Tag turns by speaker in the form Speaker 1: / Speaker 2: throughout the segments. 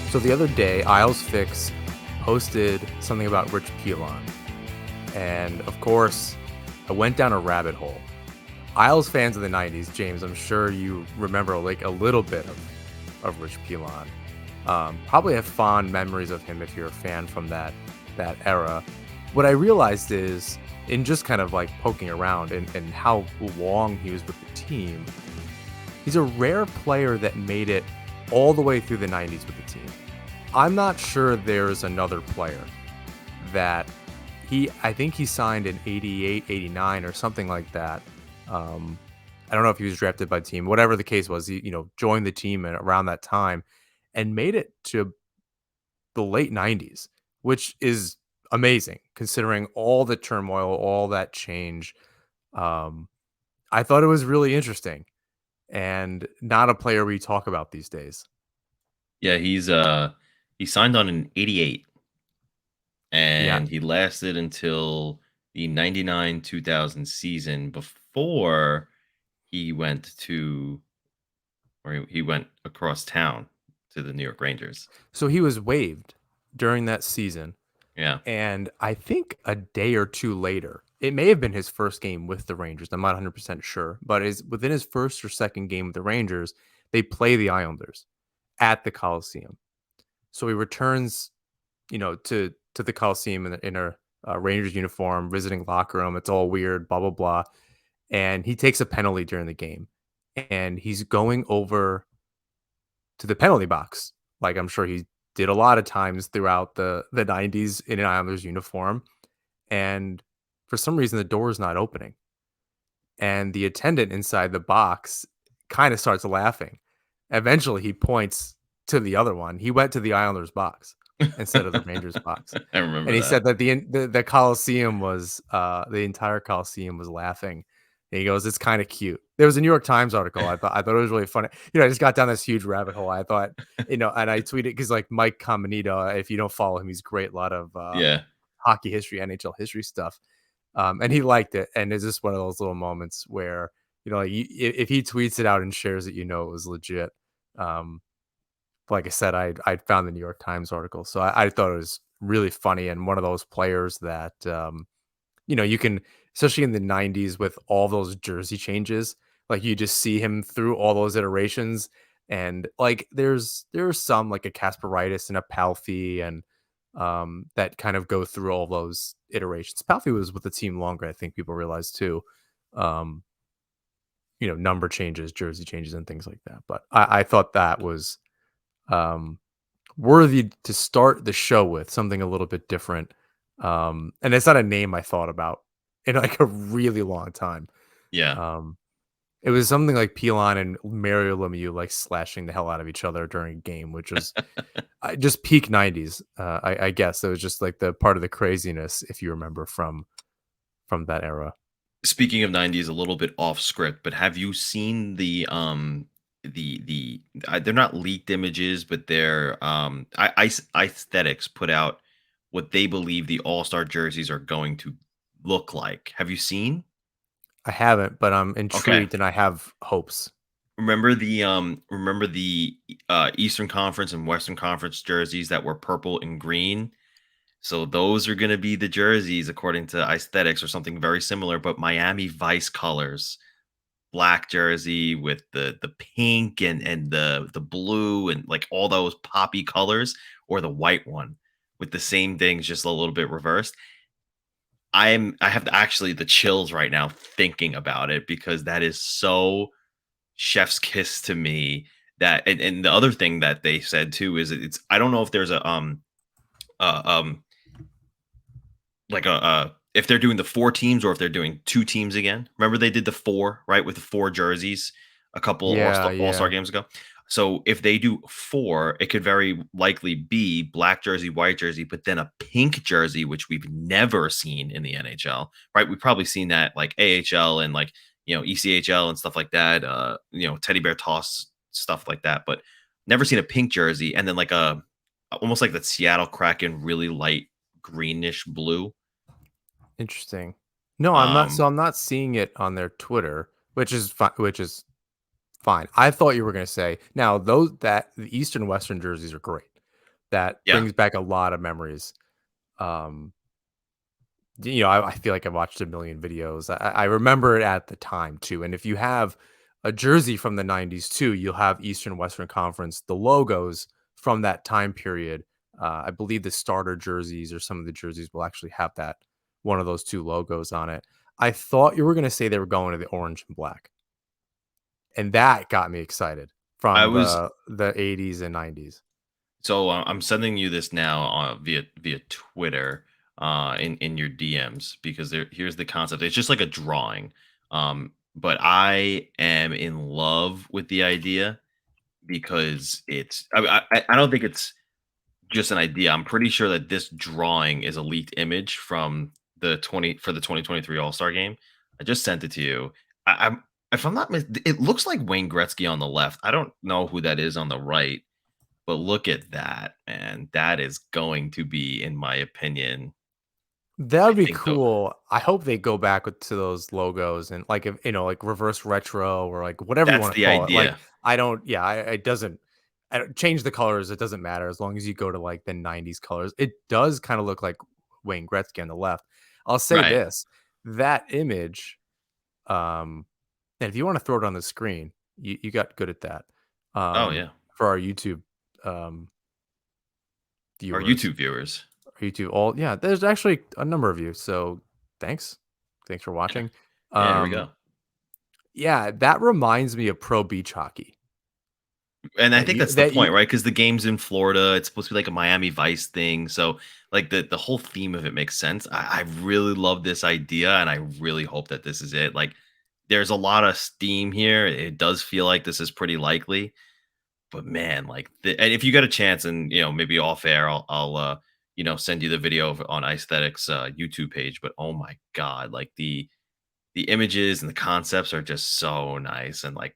Speaker 1: So the other day, Isles Fix posted something about Rich Pilon. And of course, I went down a rabbit hole. Isles fans of the 90s, James, I'm sure you remember like a little bit of Rich Pilon. Probably have fond memories of him if you're a fan from that era. What I realized is in just kind of like poking around and how long he was with the team, he's a rare player that made it all the way through the 90s with the team. I'm not sure there's another player that I think he signed in 88, 89 or something like that. I don't know if he was drafted by the team, whatever the case was, he, joined the team around that time and made it to the late 90s, which is amazing considering all the turmoil, all that change. Um, I thought it was really interesting and not a player we talk about these days.
Speaker 2: Yeah, he signed on in '88
Speaker 1: Yeah.
Speaker 2: and he lasted until the 99-2000 season before he went to he went across town to the New York Rangers.
Speaker 1: So he was waived during that season.
Speaker 2: Yeah.
Speaker 1: And I think a day or two later, it may have been his first game with the Rangers. I'm not 100% sure, but is within his first or second game with the Rangers, they play the Islanders at the Coliseum. So he returns, to the Coliseum in a Rangers uniform, visiting locker room. It's all weird, blah blah blah, and he takes a penalty during the game, and he's going over to the penalty box, like I'm sure he did a lot of times throughout the 90s in an Islanders uniform, and for some reason the door is not opening, and the attendant inside the box kind of starts laughing. Eventually, he points to the other one. He went to the Islanders box instead of the Rangers box,
Speaker 2: I
Speaker 1: and
Speaker 2: remember
Speaker 1: he
Speaker 2: that.
Speaker 1: said that the Coliseum was the entire Coliseum was laughing. And he goes, "It's kind of cute." There was a New York Times article. I thought it was really funny. I just got down this huge rabbit hole. I thought, and I tweeted because like Mike Caminito, if you don't follow him, he's great. A lot of
Speaker 2: Yeah.
Speaker 1: hockey history, NHL history stuff. And he liked it. And it's just one of those little moments where, like if he tweets it out and shares it, it was legit. Um, like I said, I found the New York Times article, so I thought it was really funny and one of those players that you can, especially in the 90s with all those jersey changes, like you just see him through all those iterations. And like there's some like a Kasperitis and a Palfi and that kind of go through all those iterations. Palfi was with the team longer, I think people realize too. Um, number changes, jersey changes, and things like that. But I thought that was um worthy to start the show with something a little bit different. And it's not a name I thought about in like a really long time.
Speaker 2: Yeah.
Speaker 1: Um, it was something like Pilon and Mario Lemieux like slashing the hell out of each other during a game, which was just peak 90s. I guess it was just like the part of the craziness, if you remember from that era.
Speaker 2: Speaking of '90s, a little bit off script, but have you seen they're not leaked images, but they're Aesthetics put out what they believe the All-Star jerseys are going to look like. Have you seen?
Speaker 1: I haven't, but I'm
Speaker 2: Okay.
Speaker 1: intrigued and I have hopes.
Speaker 2: Remember the Eastern Conference and Western Conference jerseys that were purple and green? So those are going to be the jerseys according to Aesthetics or something very similar, but Miami Vice colors, black jersey with the pink and the blue and like all those poppy colors, or the white one with the same things just a little bit reversed. I have actually the chills right now thinking about it because that is so chef's kiss to me. That and the other thing that they said too is it's I don't know if there's a uh, um like if they're doing the four teams or if they're doing two teams again. Remember they did the four, right, with the four jerseys a couple
Speaker 1: Yeah,
Speaker 2: All-Star
Speaker 1: yeah.
Speaker 2: games ago. So if they do four, it could very likely be black jersey, white jersey, but then a pink jersey, which we've never seen in the NHL, right? We've probably seen that like AHL and like ECHL and stuff like that. Teddy bear toss stuff like that, but never seen a pink jersey and then like a almost like the Seattle Kraken really light greenish blue.
Speaker 1: Interesting. No, I'm not.
Speaker 2: Um,
Speaker 1: So I'm not seeing it on their Twitter, which is fine. Which is fine. I thought you were going to say now those that the Eastern Western jerseys are great. that
Speaker 2: Yeah.
Speaker 1: brings back a lot of memories. Um, I feel like I watched a million videos. I remember it at the time too. And if you have a jersey from the '90s too, you'll have Eastern Western Conference, the logos from that time period. I believe the starter jerseys or some of the jerseys will actually have that one of those two logos on it. I thought you were going to say they were going to the orange and black, and that got me excited
Speaker 2: I
Speaker 1: from
Speaker 2: was
Speaker 1: the '80s and '90s.
Speaker 2: so I'm sending you this now via Twitter in your DMs because here's the concept. It's just like a drawing. But I am in love with the idea because I don't think it's just an idea. I'm pretty sure that this drawing is a leaked image from the 2023 All-Star game. I just sent it to you. I'm if I'm not it looks like Wayne Gretzky on the left. I don't know who that is on the right, but look at that, man. That is going to be, in my opinion,
Speaker 1: That
Speaker 2: I
Speaker 1: would be
Speaker 2: think the
Speaker 1: cool. I hope they go back to those logos and like if like reverse retro or like whatever you
Speaker 2: that's
Speaker 1: want to
Speaker 2: the
Speaker 1: call it. Like
Speaker 2: idea.
Speaker 1: I don't, yeah, it doesn't. I don't, change the colors. It doesn't matter as long as you go to like the '90s colors. It does kind of look like Wayne Gretzky on the left. I'll say
Speaker 2: Right.
Speaker 1: this: that image, um, and if you want to throw it on the screen, you got good at that.
Speaker 2: Oh, yeah.
Speaker 1: For our YouTube um
Speaker 2: Our
Speaker 1: viewers,
Speaker 2: YouTube viewers.
Speaker 1: YouTube all yeah, there's actually a number of you. So thanks. Thanks for
Speaker 2: Yeah.
Speaker 1: watching.
Speaker 2: Yeah, there we go.
Speaker 1: Um yeah, that reminds me of pro beach hockey.
Speaker 2: And I
Speaker 1: That
Speaker 2: think
Speaker 1: you
Speaker 2: that's the
Speaker 1: that
Speaker 2: point,
Speaker 1: you
Speaker 2: right? Because the game's in Florida, it's supposed to be like a Miami Vice thing, so, like, the whole theme of it makes sense. I really love this idea, and I really hope that this is it. Like, there's a lot of steam here. It does feel like this is pretty likely, but man, like, and if you get a chance and, maybe off air, I'll send you the video on Aesthetics, YouTube page, but oh my god, like, the images and the concepts are just so nice, and, like,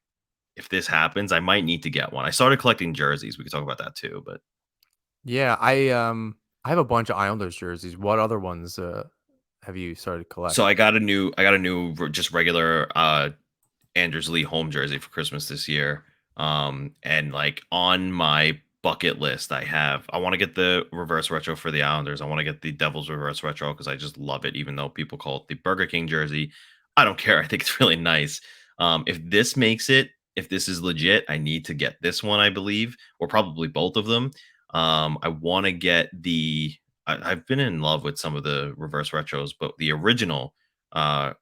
Speaker 2: if this happens, I might need to get one. I started collecting jerseys. We could talk about that too, but
Speaker 1: yeah, I have a bunch of Islanders jerseys. What other ones have you started to
Speaker 2: so
Speaker 1: collect?
Speaker 2: I got a new just regular Anders Lee home jersey for Christmas this year. And like on my bucket list, I want to get the reverse retro for the Islanders. I want to get the Devils reverse retro because I just love it, even though people call it the Burger King jersey. I don't care. I think it's really nice. If this makes it, if this is legit, I need to get this one, I believe, or probably both of them. I want to get I've been in love with some of the reverse retros, but the original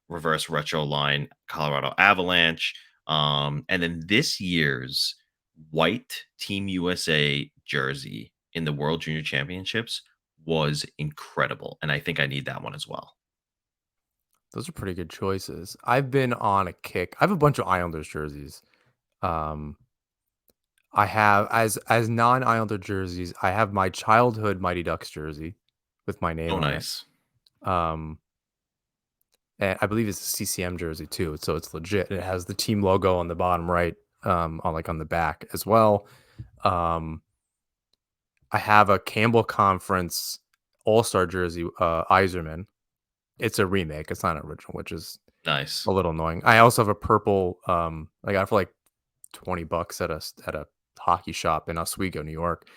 Speaker 2: reverse retro line, Colorado Avalanche, and then this year's white Team USA jersey in the World Junior Championships was incredible, and I think I need that one as well.
Speaker 1: Those are pretty good choices. I've been on a kick. I have a bunch of Islanders jerseys. Um I have as non-Islander jerseys, I have my childhood Mighty Ducks jersey with my name
Speaker 2: Oh,
Speaker 1: on it.
Speaker 2: nice.
Speaker 1: Um And I believe it's a CCM jersey too, so it's legit. It has the team logo on the bottom right, on the back as well. Um, I have a Campbell Conference All-Star jersey, Iserman. It's a remake. It's not an original, which is
Speaker 2: Nice.
Speaker 1: a little annoying. I also have a purple. I got it for like $20 at a hockey shop in Oswego, New York.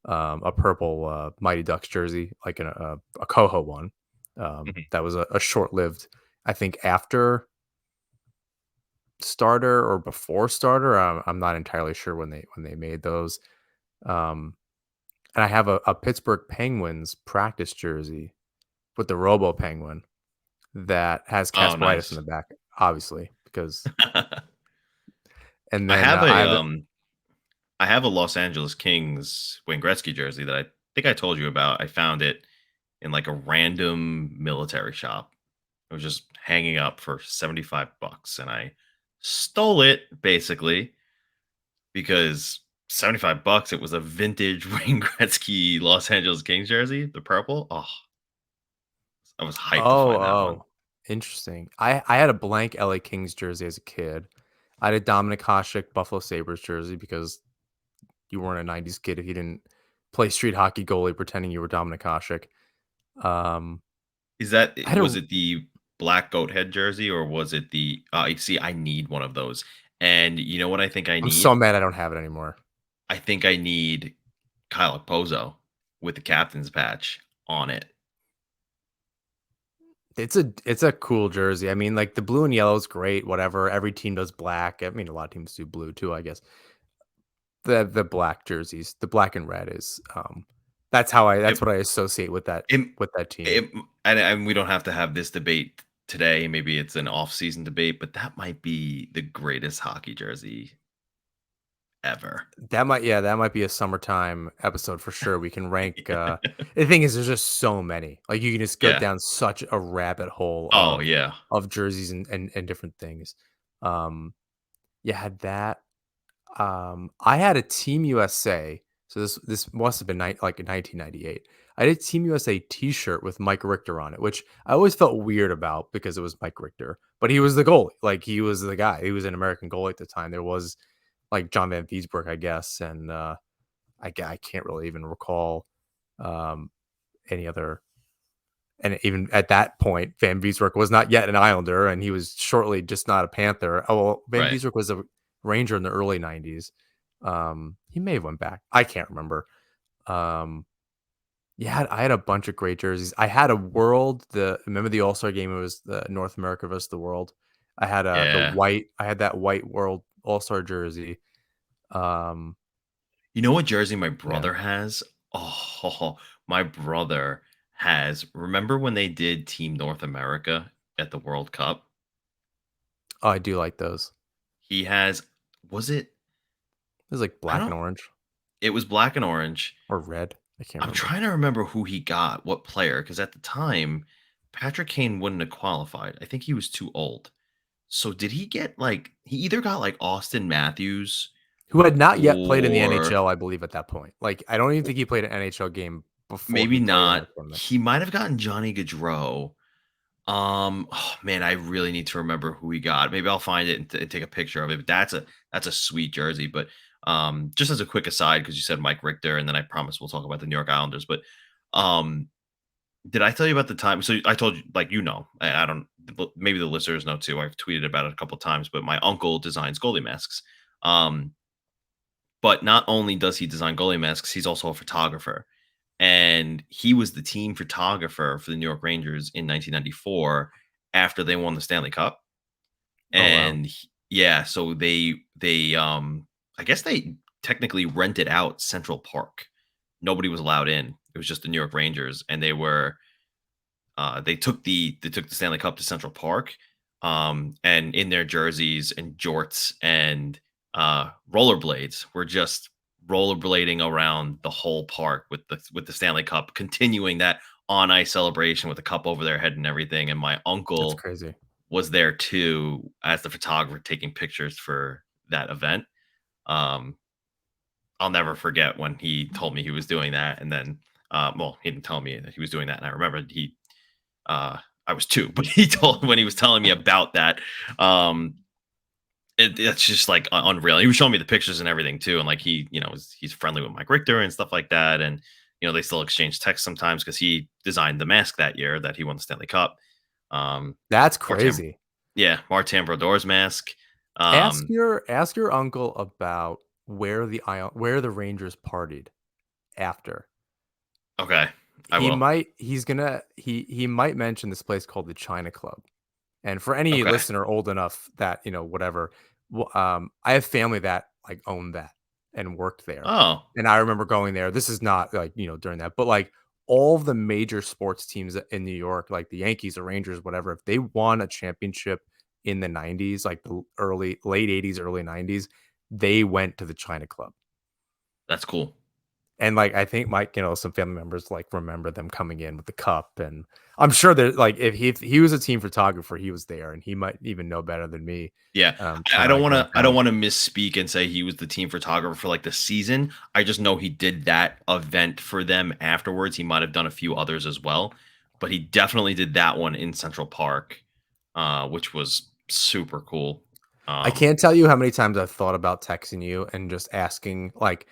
Speaker 1: A purple Mighty Ducks jersey, like a Coho one.
Speaker 2: Mhm.
Speaker 1: That was a short lived. I think after starter or before starter. I'm not entirely sure when they made those. Um, and I have a Pittsburgh Penguins practice jersey with the Robo Penguin that has
Speaker 2: Oh,
Speaker 1: Casparitis in
Speaker 2: nice.
Speaker 1: the back, obviously, because and
Speaker 2: I
Speaker 1: then
Speaker 2: have
Speaker 1: I
Speaker 2: a
Speaker 1: have a
Speaker 2: um I have a Los Angeles Kings Wayne Gretzky jersey that I think I told you about. I found it in like a random military shop. It was just hanging up for 75 bucks and I stole it basically because 75 bucks it was a vintage Wayne Gretzky Los Angeles Kings jersey, the purple. Oh, I was hyped to find that one.
Speaker 1: oh, interesting. I had a blank LA Kings jersey as a kid. I had a Dominic Hasek Buffalo Sabres jersey because you weren't a '90s kid if you didn't play street hockey goalie pretending you were Dominic Hasek. Um, I had
Speaker 2: Was
Speaker 1: a
Speaker 2: it the black goat head jersey or was it the see I need one of those. And you know what I think I
Speaker 1: I'm so
Speaker 2: need?
Speaker 1: mad I don't have it anymore.
Speaker 2: I think I need Kyle Okposo. with the captain's patch on it.
Speaker 1: It's a cool jersey. I mean, like the blue and yellow is great. Whatever. Every team does black. I mean, a lot of teams do blue too. I guess the black jerseys, the black and red is that's
Speaker 2: It,
Speaker 1: what I associate
Speaker 2: it,
Speaker 1: with that team.
Speaker 2: it and we don't have to have this debate today. Maybe it's an off-season debate, but that might be the greatest hockey jersey ever.
Speaker 1: That might be a summertime episode for sure. We can rank. The thing is, there's just so many. Like you can just go
Speaker 2: Yeah.
Speaker 1: down such a rabbit hole
Speaker 2: Oh yeah.
Speaker 1: of jerseys and different things. Um, you had that. I had a Team USA. So this must have been like in 1998. I did Team USA T-shirt with Mike Richter on it, which I always felt weird about because it was Mike Richter, but he was the goalie. Like he was the guy. He was an American goalie at the time. There was like John Van Viesbroek, I guess, and I can't really even recall um, any other. And even at that point, Van Viesbroek was not yet an Islander, and he was shortly just not a Panther. Oh, well, Van
Speaker 2: Right.
Speaker 1: Viesbroek was a Ranger in the early '90s. He may have went back. I can't remember. Um, yeah, I had a bunch of great jerseys. I had a world. Remember the All Star game? It was the North America versus the world. I had the
Speaker 2: Yeah.
Speaker 1: white. I had that white World All Star jersey. Um,
Speaker 2: You know what jersey my
Speaker 1: yeah,
Speaker 2: brother has? Oh, my brother has. Remember when they did Team North America at the World Cup?
Speaker 1: oh, I do like those.
Speaker 2: He has, was it?
Speaker 1: It was like
Speaker 2: I
Speaker 1: black and
Speaker 2: don't,
Speaker 1: orange
Speaker 2: it was black and orange.
Speaker 1: or red. I can't
Speaker 2: I'm
Speaker 1: remember.
Speaker 2: trying to remember who he got, what player, because at the time, Patrick Kane wouldn't have qualified. I think he was too old. So did he get like, he either got like Austin Matthews
Speaker 1: Who had not yet played in the
Speaker 2: or
Speaker 1: NHL, I believe, at that point. Like, I don't even think he played an NHL game before
Speaker 2: maybe
Speaker 1: he played in the
Speaker 2: not.
Speaker 1: tournament.
Speaker 2: He might have gotten Johnny Gaudreau. Oh man, I really need to remember who we got. Maybe I'll find it and, and take a picture of it. But that's a sweet jersey. But just as a quick aside, because you said Mike Richter, and then I promise we'll talk about the New York Islanders. But um, did I tell you about the time? So I told you, like I don't. Maybe the listeners know too. I've tweeted about it a couple of times. But my uncle designs goalie masks. Um, but not only does he design goalie masks, he's also a photographer. And he was the team photographer for the New York Rangers in 1994 after they won the Stanley Cup.
Speaker 1: Oh, wow.
Speaker 2: And yeah, so they I guess they technically rented out Central Park. Nobody was allowed in. It was just the New York Rangers, and they took the Stanley Cup to Central Park, and in their jerseys and jorts and rollerblades were just rollerblading around the whole park with the Stanley Cup, continuing that on ice celebration with the cup over their head and everything. And my
Speaker 1: That's
Speaker 2: uncle
Speaker 1: crazy.
Speaker 2: was there too as the photographer taking pictures for that event. Um, I'll never forget when he told me he was doing that, and then well, he didn't tell me that he was doing that, and I remember uh, I was 2, but he told when he was telling me about that, um, it's just like unreal. He was showing me the pictures and everything too, and like he's friendly with Mike Richter and stuff like that, and they still exchange texts sometimes because he designed the mask that year that he won the Stanley Cup. Um,
Speaker 1: That's
Speaker 2: Martin,
Speaker 1: crazy.
Speaker 2: yeah, Martin Brodor's mask.
Speaker 1: Ask
Speaker 2: Um,
Speaker 1: your uncle about where the Rangers partied after.
Speaker 2: okay, I will.
Speaker 1: He might mention this place called the China Club. And for any
Speaker 2: Okay.
Speaker 1: listener old enough that, whatever, I have family that like owned that and worked there.
Speaker 2: Oh,
Speaker 1: And I remember going there. This is not like, during that, but like all of the major sports teams in New York, like the Yankees, the Rangers, whatever, if they won a championship in the 90s, like the late 80s, early 90s, they went to the China Club.
Speaker 2: that's cool.
Speaker 1: And, like, I think some family members, like, remember them coming in with the cup, and I'm sure that, like, if he was a team photographer, he was there, and he might even know better than me,
Speaker 2: Yeah,
Speaker 1: to,
Speaker 2: I don't
Speaker 1: like,
Speaker 2: want
Speaker 1: write
Speaker 2: to. I don't
Speaker 1: down.
Speaker 2: want to misspeak and say he was the team photographer for like the season. I just know he did that event for them afterwards. He might have done a few others as well, but he definitely did that one in Central Park, which was super cool.
Speaker 1: I
Speaker 2: Um,
Speaker 1: can't tell you how many times I've thought about texting you and just asking, like,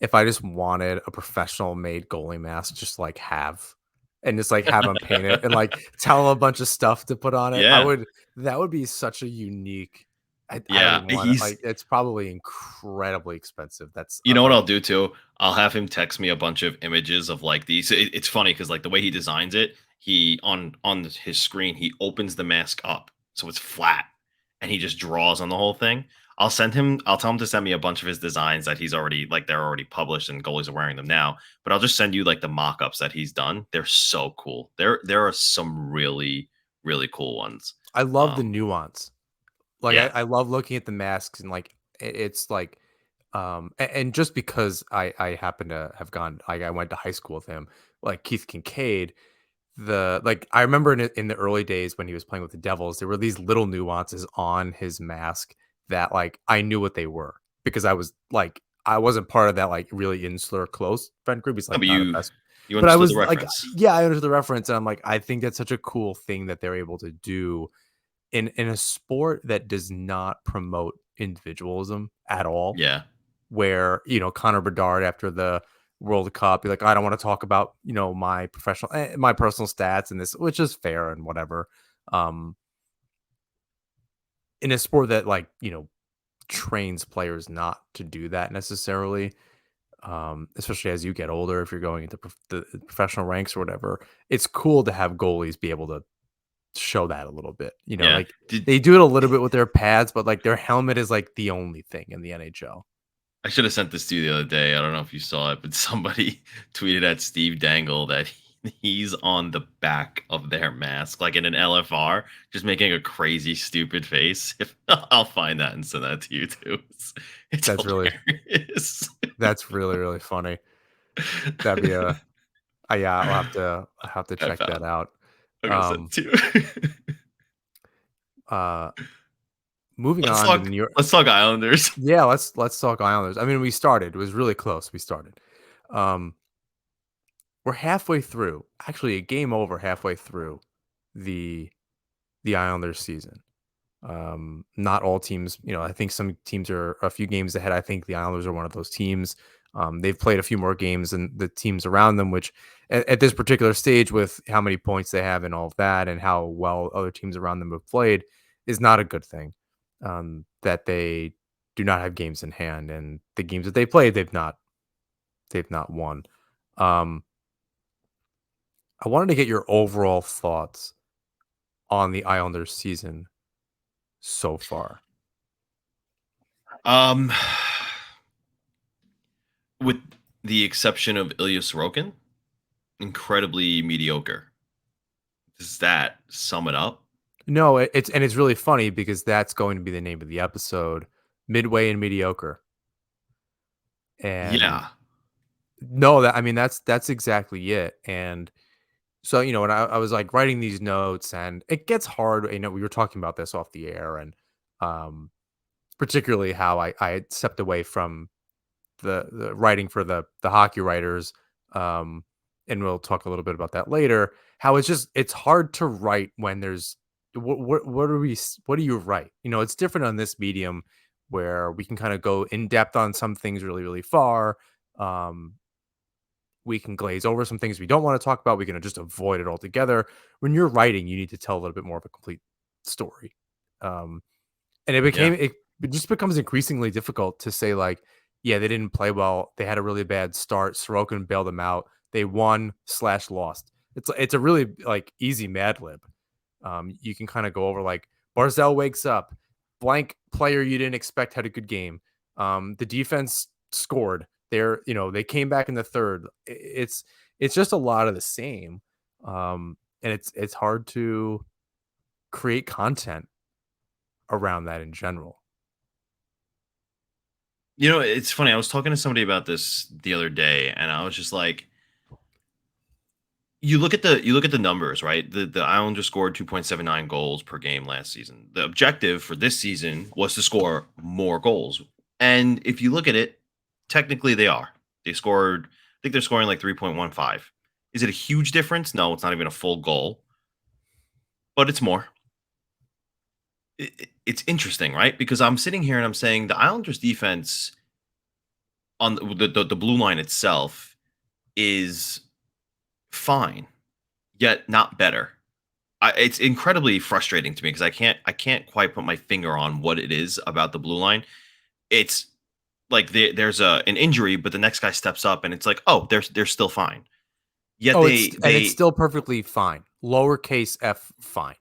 Speaker 1: if I just wanted a professional made goalie mask, just, like, have them paint it and, like, tell them a bunch of stuff to put on it.
Speaker 2: yeah,
Speaker 1: That would be such a unique, I don't
Speaker 2: Yeah,
Speaker 1: even want it.
Speaker 2: he's
Speaker 1: Like, it's probably incredibly expensive. That's
Speaker 2: you know what
Speaker 1: like
Speaker 2: I'll do too? I'll have him text me a bunch of images of like these. It's funny because like the way he designs it, he on his screen he opens the mask up so it's flat, and he just draws on the whole thing. I'll send him. I'll tell him to send me a bunch of his designs that he's already like they're already published and goalies are wearing them now. But I'll just send you like the mock-ups that he's done. They're so cool. There are some really cool ones.
Speaker 1: I love the
Speaker 2: Um,
Speaker 1: nuance. Like,
Speaker 2: yeah.
Speaker 1: I love looking at the masks and, like, it's like, and just because I happen to have gone like, I went to high school with him, like, Keith Kincaid, I remember in the early days when he was playing with the Devils, there were these little nuances on his mask that, like, I knew what they were because I wasn't part of that, like, really insular close friend group. He's,
Speaker 2: No,
Speaker 1: like,
Speaker 2: but
Speaker 1: not a best
Speaker 2: you
Speaker 1: but I
Speaker 2: understood the
Speaker 1: was like,
Speaker 2: reference.
Speaker 1: yeah, I understood the reference, and I'm like, I think that's such a cool thing that they're able to do in a sport that does not promote individualism at all,
Speaker 2: Yeah.
Speaker 1: where, Connor Bedard after the World Cup, be like, I don't want to talk about, my personal stats and this, which is fair and whatever. Um, in a sport that trains players not to do that necessarily, especially as you get older, if you're going into the professional ranks or whatever, it's cool to have goalies be able to show that a little bit.
Speaker 2: Yeah.
Speaker 1: Like
Speaker 2: Did
Speaker 1: they do it a little bit with their pads, but like their helmet is like the only thing in the NHL.
Speaker 2: I should have sent this to you the other day. I don't know if you saw it, but somebody tweeted at Steve Dangle that he's on the back of their mask, like in an LFR, just making a crazy, stupid face. If I'll find that and send that to you too. It's
Speaker 1: That's really
Speaker 2: hilarious.
Speaker 1: that's really really funny. That'd be a yeah. I'll have to
Speaker 2: I
Speaker 1: check that
Speaker 2: found.
Speaker 1: out.
Speaker 2: I'm gonna send
Speaker 1: Um,
Speaker 2: it to you.
Speaker 1: uh, moving
Speaker 2: let's
Speaker 1: on to
Speaker 2: talk.
Speaker 1: New York.
Speaker 2: Let's talk Islanders.
Speaker 1: Yeah, let's talk Islanders. I mean, we started. It was really close. We started. Um, we're halfway through. Actually, a game over halfway through the the Islanders season. Not all teams, I think some teams are a few games ahead. I think the Islanders are one of those teams. They've played a few more games than the teams around them, which at this particular stage, with how many points they have and all of that, and how well other teams around them have played, is not a good thing. That they do not have games in hand, and the games that they played, they've not won. Um, I wanted to get your overall thoughts on the Islanders season so far.
Speaker 2: Um, with the exception of Ilya Sorokin, incredibly mediocre. Does that sum it up?
Speaker 1: No, it's really funny because that's going to be the name of the episode, Midway and Mediocre. And
Speaker 2: Yeah.
Speaker 1: no, that I mean that's exactly it. And so, when I was like writing these notes, and it gets hard, we were talking about this off the air, and um particularly how I had stepped away from the writing for the hockey writers, um, and we'll talk a little bit about that later. How it's hard to write when there's what do you write? It's different on this medium where we can kind of go in depth on some things really really far. Um, we can glaze over some things we don't want to talk about. We can just avoid it altogether. When you're writing, you need to tell a little bit more of a complete story. Um, and
Speaker 2: Yeah.
Speaker 1: it just becomes increasingly difficult to say like, yeah, they didn't play well. They had a really bad start. Sorokin bailed them out. They won/lost. It's a really like easy Mad Lib. You can kind of go over like Barzell wakes up, blank player you didn't expect had a good game. The defense scored. They came back in the third. It's just a lot of the same. And it's hard to create content around that in general.
Speaker 2: It's funny. I was talking to somebody about this the other day, and I was just like, you look at the numbers, right? The Islanders scored 2.79 goals per game last season. The objective for this season was to score more goals. And if you look at it, technically they are. They scored, I think they're scoring like 3.15. Is it a huge difference? No, it's not even a full goal, but it's more. It's interesting, right? Because I'm sitting here and I'm saying the Islanders defense on the blue line itself is fine, yet not better. It's incredibly frustrating to me because I can't quite put my finger on what it is about the blue line. It's like there's an injury, but the next guy steps up, and it's like, oh, they're still fine. Yet
Speaker 1: Oh, it's
Speaker 2: they
Speaker 1: still perfectly fine. Lowercase f fine.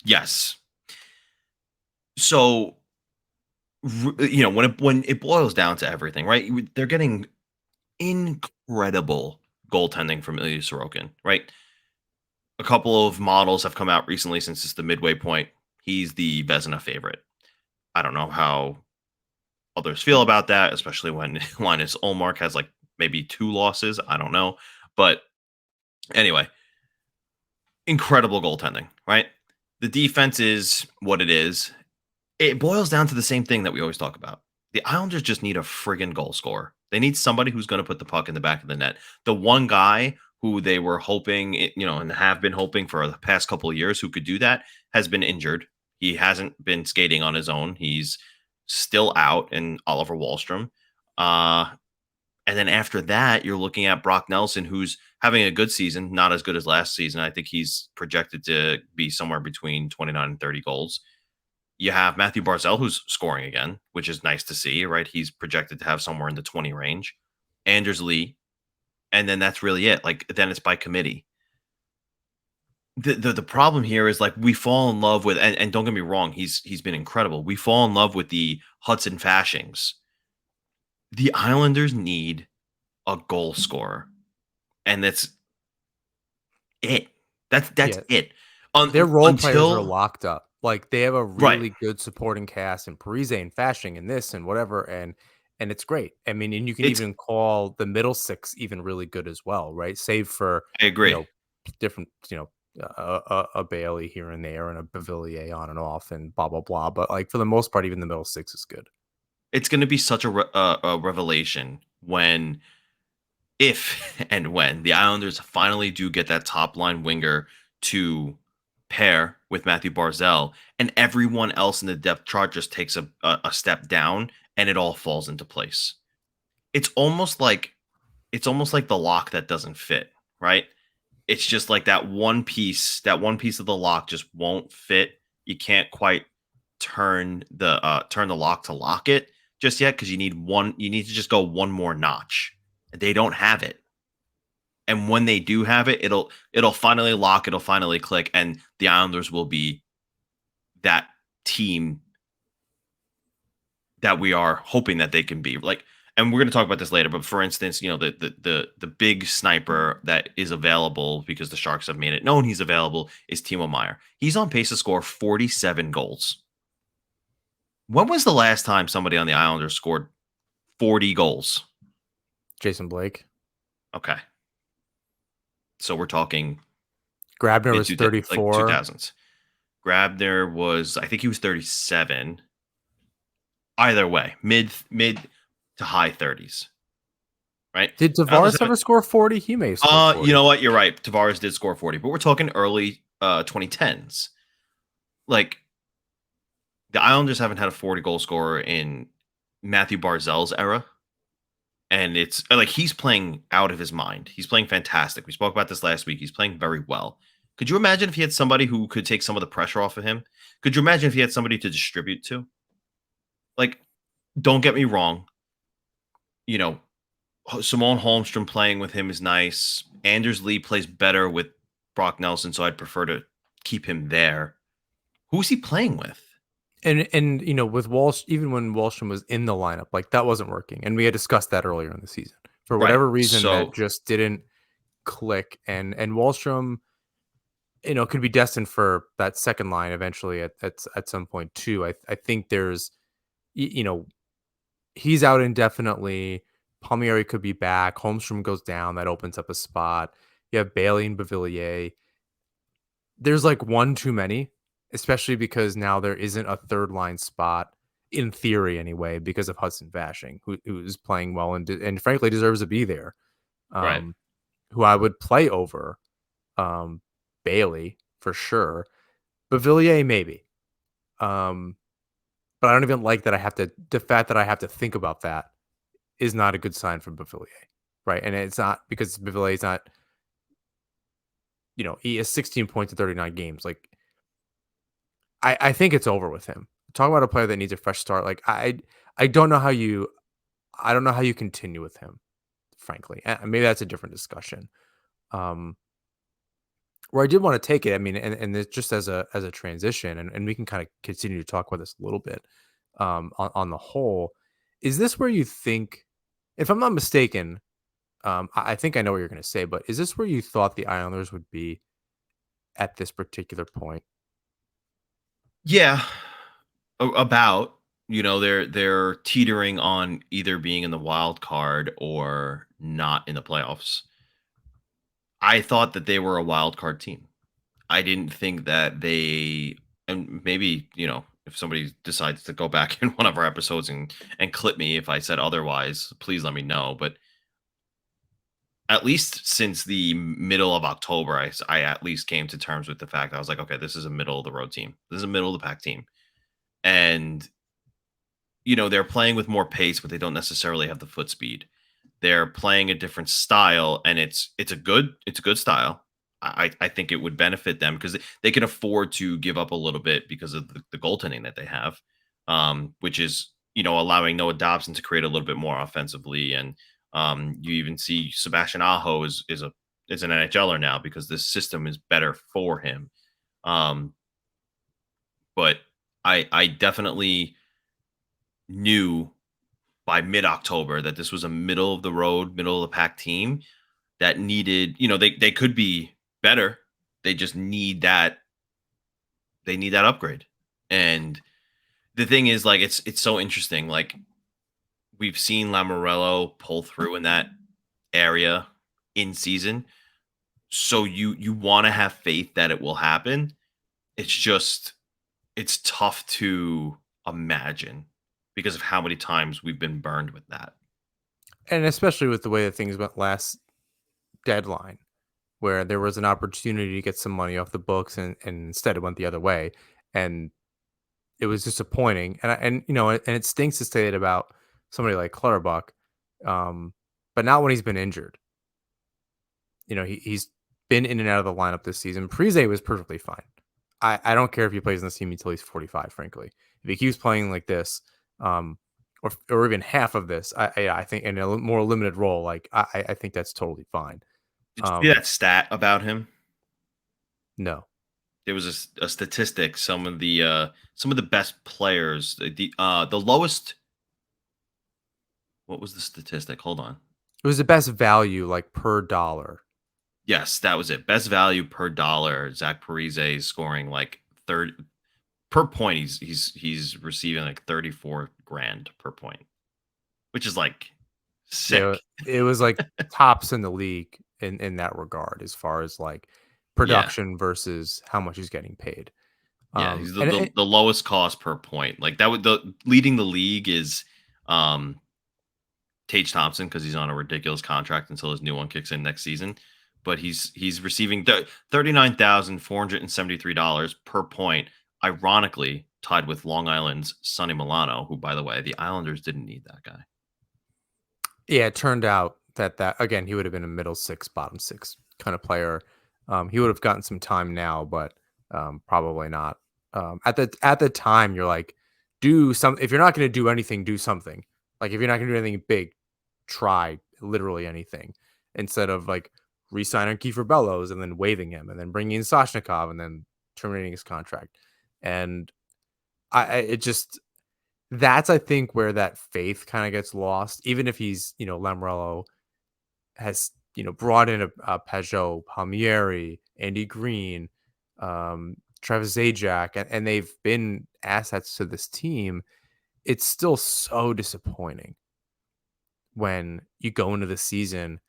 Speaker 2: yes. So when it boils down to everything, right? They're getting incredible goaltending from Ilya Sorokin, right? A couple of models have come out recently since it's the midway point. He's the Vezina favorite. I don't know how others feel about that, especially when Linus Olmark has like maybe 2 losses. I don't know. But anyway, incredible goaltending, right? The defense is what it is. It boils down to the same thing that we always talk about. The Islanders just need a friggin' goal scorer. They need somebody who's going to put the puck in the back of the net. The one guy who they were hoping, and have been hoping for the past couple of years who could do that has been injured. He hasn't been skating on his own. He's still out in Oliver Wahlstrom. Uh, and then after that, you're looking at Brock Nelson, who's having a good season, not as good as last season. I think he's projected to be somewhere between 29 and 30 goals. You have Matthew Barzal, who's scoring again, which is nice to see, right? He's projected to have somewhere in the 20 range. Anders Lee, and then that's really it. Like then it's by committee. The problem here is like we fall in love with, and don't get me wrong, he's been incredible. We fall in love with the Hudson Fashings. The Islanders need a goal scorer, and that's it. That's
Speaker 1: Yeah,
Speaker 2: it.
Speaker 1: their role players are
Speaker 2: Until
Speaker 1: locked up. Like they have a
Speaker 2: right,
Speaker 1: really good supporting cast and Parise and Fashing and this and whatever, and it's great. I mean, and you can
Speaker 2: it's
Speaker 1: even call the middle six even really good as well, right? Save for
Speaker 2: I
Speaker 1: you
Speaker 2: agree.
Speaker 1: know different a Bailey here and there and a Bavillier on and off and blah blah blah. But like for the most part, even the middle six is good.
Speaker 2: It's going to be such a revelation when if and when the Islanders finally do get that top line winger to pair with Matthew Barzell, and everyone else in the depth chart just takes a step down, and it all falls into place. It's almost like the lock that doesn't fit, right? It's just like that one piece of the lock just won't fit. You can't quite turn the lock to lock it just yet because you need to just go one more notch. They don't have it. And when they do have it, it'll finally lock, it'll finally click, and the Islanders will be that team that we are hoping that they can be. Like, and we're going to talk about this later, but for instance, the big sniper that is available because the Sharks have made it known he's available is Timo Meyer. He's on pace to score 47 goals. When was the last time somebody on the Islanders scored 40 goals?
Speaker 1: Jason Blake.
Speaker 2: Okay. So we're talking
Speaker 1: Grabner
Speaker 2: mid
Speaker 1: was
Speaker 2: like
Speaker 1: 34.
Speaker 2: 2000s. Grabner was, I think he was 37. Either way, mid to high 30s, right?
Speaker 1: Did
Speaker 2: Islanders
Speaker 1: Tavares
Speaker 2: have
Speaker 1: ever score 40? He may have scored
Speaker 2: you
Speaker 1: 40.
Speaker 2: know what? You're right. Tavares did score 40, but we're talking early 2010s. Like the Islanders haven't had a 40 goal scorer in Matthew Barzell's era. And it's like he's playing out of his mind. He's playing fantastic. We spoke about this last week. He's playing very well. Could you imagine if he had somebody who could take some of the pressure off of him? Could you imagine if he had somebody to distribute to? Like, don't get me wrong. You know, Simone Holmstrom playing with him is nice. Anders Lee plays better with Brock Nelson, so I'd prefer to keep him there. Who's he playing with?
Speaker 1: And with Walsh, even when Wallstrom was in the lineup, like that wasn't working. And we had discussed that earlier in the season. For
Speaker 2: Right.
Speaker 1: whatever reason, that
Speaker 2: So,
Speaker 1: just didn't click. And Wallstrom, could be destined for that second line eventually at some point too. I think there's he's out indefinitely. Palmieri could be back. Holmstrom goes down. That opens up a spot. You have Bailey and Bavillier. There's like one too many, especially because now there isn't a third line spot in theory anyway, because of Hudson Fashing, who's playing well and frankly deserves to be there.
Speaker 2: right.
Speaker 1: Um, who I would play over Bailey for sure. Bavillier maybe. But I don't even like that the fact that I have to think about that is not a good sign for Bavillier. Right. And it's not because Bavillier is not he has 16 points in 39 games. Like, I think it's over with him. Talk about a player that needs a fresh start. Like, I don't know how you I don't know how you continue with him, frankly. And maybe that's a different discussion. Um, where I did want to take it, I mean, and it's just as a transition, and we can kind of continue to talk about this a little bit. On the whole, is this where you think, if I'm not mistaken, I think I know what you're going to say, but is this where you thought the Islanders would be at this particular point?
Speaker 2: Yeah, about, they're teetering on either being in the wild card or not in the playoffs. I thought that they were a wild card team. I didn't think that they, and maybe, if somebody decides to go back in one of our episodes and clip me if I said otherwise, please let me know. But at least since the middle of October, I at least came to terms with the fact I was like, okay, this is a middle of the road team. This is a middle of the pack team. And, they're playing with more pace, but they don't necessarily have the foot speed. They're playing a different style, and it's a good style. I think it would benefit them because they can afford to give up a little bit because of the goaltending that they have, which is allowing Noah Dobson to create a little bit more offensively, and you even see Sebastian Aho is an NHLer now because this system is better for him. Um, but I definitely knew by mid October that this was a middle of the road, middle of the pack team that needed, they could be better. They just need that upgrade. And the thing is, like, it's so interesting. Like, we've seen Lamoriello pull through in that area in season. So you want to have faith that it will happen. It's just it's tough to imagine because of how many times we've been burned with that.
Speaker 1: And especially with the way that things went last deadline, where there was an opportunity to get some money off the books, and instead it went the other way, and it was disappointing. And it stinks to say it about somebody like Clutterbuck, but not when he's been injured. He's been in and out of the lineup this season. Parise was perfectly fine. I don't care if he plays in this team until he's 45. Frankly, if he keeps playing like this, um, or even half of this, I think in a more limited role, like I think that's totally fine.
Speaker 2: Did you see
Speaker 1: Um,
Speaker 2: that stat about him?
Speaker 1: no.
Speaker 2: There was a statistic. Some of the best players, the lowest. What was the statistic? Hold on.
Speaker 1: It was the best value, like, per dollar.
Speaker 2: Yes, that was it. Best value per dollar. Zach Parise is scoring like third per point. He's receiving like 34 grand per point, which is like
Speaker 1: Yeah,
Speaker 2: sick.
Speaker 1: it was, like, tops in the league in that regard as far as, like,
Speaker 2: Yeah,
Speaker 1: production versus how much he's getting paid.
Speaker 2: yeah. He's the,
Speaker 1: And
Speaker 2: the the lowest cost per point. Like that would the leading the league is um Tage Thompson because he's on a ridiculous contract until his new one kicks in next season. But he's receiving $39,473 per point. Ironically, tied with Long Island's Sonny Milano, who, by the way, the Islanders didn't need that guy.
Speaker 1: yeah, it turned out that again, he would have been a middle six, bottom six kind of player. He would have gotten some time now, but probably not. At the time, you're like, do some. If you're not going to do anything, do something. Like, if you're not going to do anything big, try literally anything instead of like re-signing Kiefer Bellows and then waiving him and then bringing in Soshnikov and then terminating his contract. And it just that's, I think, where that faith kind of gets lost. Even if he's, Lamorello has, brought in a Peugeot, Palmieri, Andy Green, Travis Zajac, and they've been assets to this team. It's still so disappointing when you go into the season.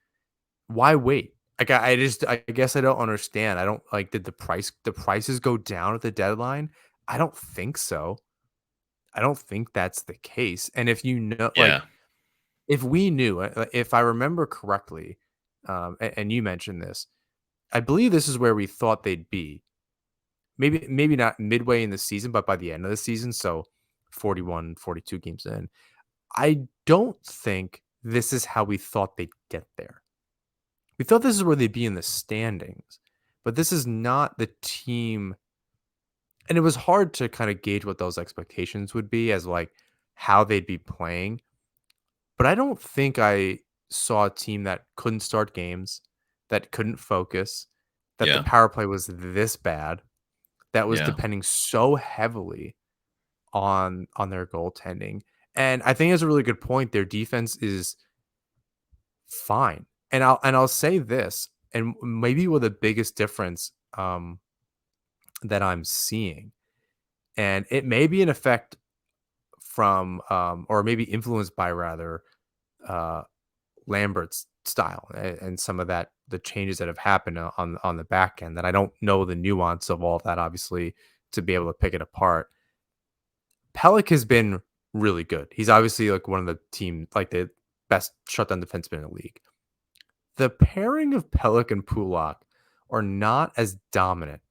Speaker 1: Why wait? Like, I guess I don't understand. I don't like, did the prices go down at the deadline? I don't think so. I don't think that's the case. And if like,
Speaker 2: Yeah,
Speaker 1: if we knew, if I remember correctly, and you mentioned this, I believe this is where we thought they'd be. Maybe not midway in the season, but by the end of the season. So 41, 42 games in. I don't think this is how we thought they'd get there. We thought this is where they'd be in the standings, but this is not the team. And it was hard to kind of gauge what those expectations would be as like how they'd be playing. But I don't think I saw a team that couldn't start games, that couldn't focus, that the
Speaker 2: Yeah.
Speaker 1: power play was this bad, that was
Speaker 2: Yeah.
Speaker 1: depending so heavily on their goaltending. And I think it's a really good point. Their defense is fine. And I'll say this, and maybe with the biggest difference that I'm seeing, and it may be an effect from or maybe influenced by rather uh Lambert's style and some of that the changes that have happened on the back end that I don't know the nuance of all of that obviously to be able to pick it apart. Pellick has been really good. He's obviously like one of the team like the best shutdown defenseman in the league. The pairing of Pellick and Pulak are not as dominant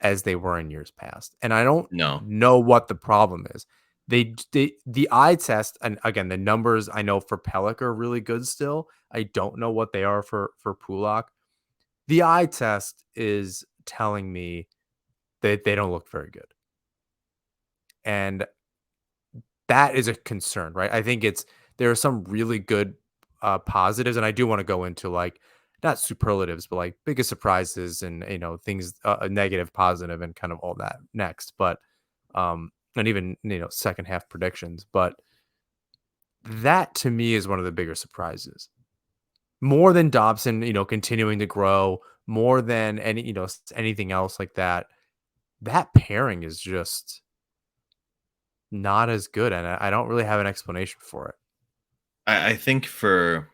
Speaker 1: as they were in years past. And I don't
Speaker 2: No.
Speaker 1: know what the problem is. The eye test, and again, the numbers I know for Pellick are really good still. I don't know what they are for Pulak. The eye test is telling me that they don't look very good. And that is a concern, right? I think there are some really good positives, and I do want to go into like not superlatives, but like biggest surprises and things negative, positive, and kind of all that next. But and even second half predictions. But that to me is one of the bigger surprises, more than Dobson, continuing to grow, more than anything else like that. That pairing is just not as good, and I don't really have an explanation for it.
Speaker 2: I think for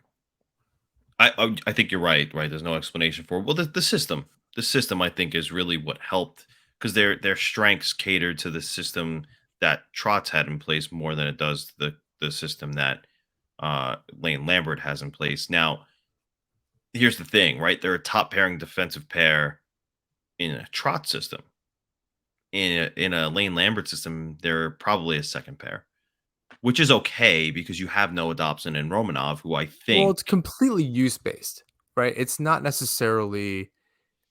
Speaker 2: I think you're right. Right. There's no explanation for it. Well, the system. The system I think is really what helped because their strengths catered to the system that Trotz had in place more than it does the system that Lane Lambert has in place. Now, here's the thing, right? They're a top pairing defensive pair in a Trotz system. In a Lane Lambert system, they're probably a second pair, which is okay because you have Noah Dobson and Romanov, who I
Speaker 1: Well, it's
Speaker 2: think
Speaker 1: completely use based, right? It's not necessarily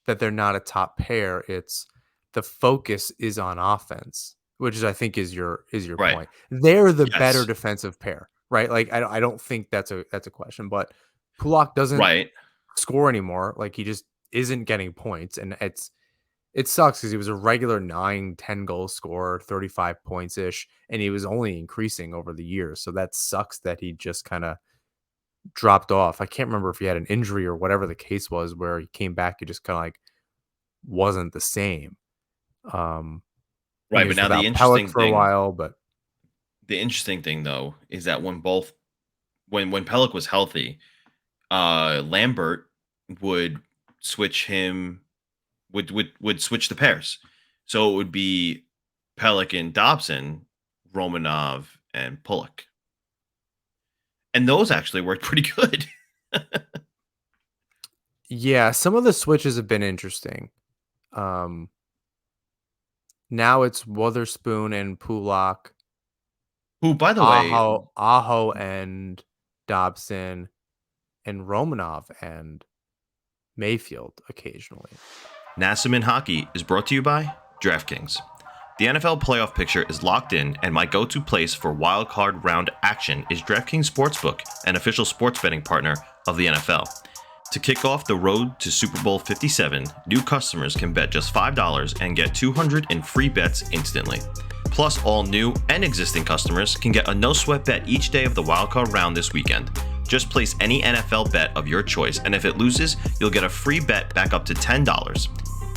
Speaker 1: that they're not a top pair. It's the focus is on offense, which is I think is your
Speaker 2: right.
Speaker 1: point. They're the better
Speaker 2: Yes.
Speaker 1: defensive pair, right? Like I don't think that's a question, but Pulak doesn't
Speaker 2: Right.
Speaker 1: score anymore. Like he just isn't getting points, and it sucks because he was a regular 9-10 goal scorer, 35 points ish, and he was only increasing over the years. So that sucks that he just kind of dropped off. I can't remember if he had an injury or whatever the case was where he came back, he just kind of like wasn't the same. Um, and
Speaker 2: Right.
Speaker 1: he
Speaker 2: But
Speaker 1: was
Speaker 2: now
Speaker 1: without Pellick for a while, but
Speaker 2: the interesting thing though is that when Pellick was healthy, Lambert would switch him would switch the pairs. So it would be Pellick and Dobson, Romanov and Pullock. And those actually worked pretty good.
Speaker 1: yeah, some of the switches have been interesting. Um, Now it's Witherspoon and Pulak,
Speaker 2: Who, by the way,
Speaker 1: Aho and Dobson, and Romanov and Mayfield occasionally.
Speaker 2: Nassim Hockey is brought to you by DraftKings. The NFL playoff picture is locked in, and my go to place for wild card round action is DraftKings Sportsbook, an official sports betting partner of the NFL. To kick off the road to Super Bowl 57, new customers can bet just $5 and get 200 in free bets instantly. Plus, all new and existing customers can get a no sweat bet each day of the wildcard round this weekend. Just place any NFL bet of your choice, and if it loses, you'll get a free bet back up to $10.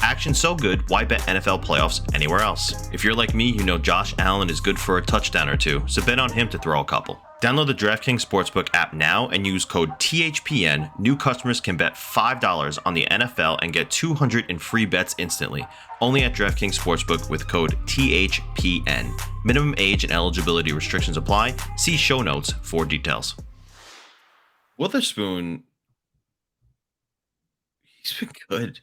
Speaker 2: Action so good, why bet NFL playoffs anywhere else? If you're like me, you know Josh Allen is good for a touchdown or two, so bet on him to throw a couple. Download the DraftKings Sportsbook app now and use code THPN. New customers can bet $5 on the NFL and get 200 in free bets instantly. Only at DraftKings Sportsbook with code THPN. Minimum age and eligibility restrictions apply. See show notes for details. Witherspoon, he's been good.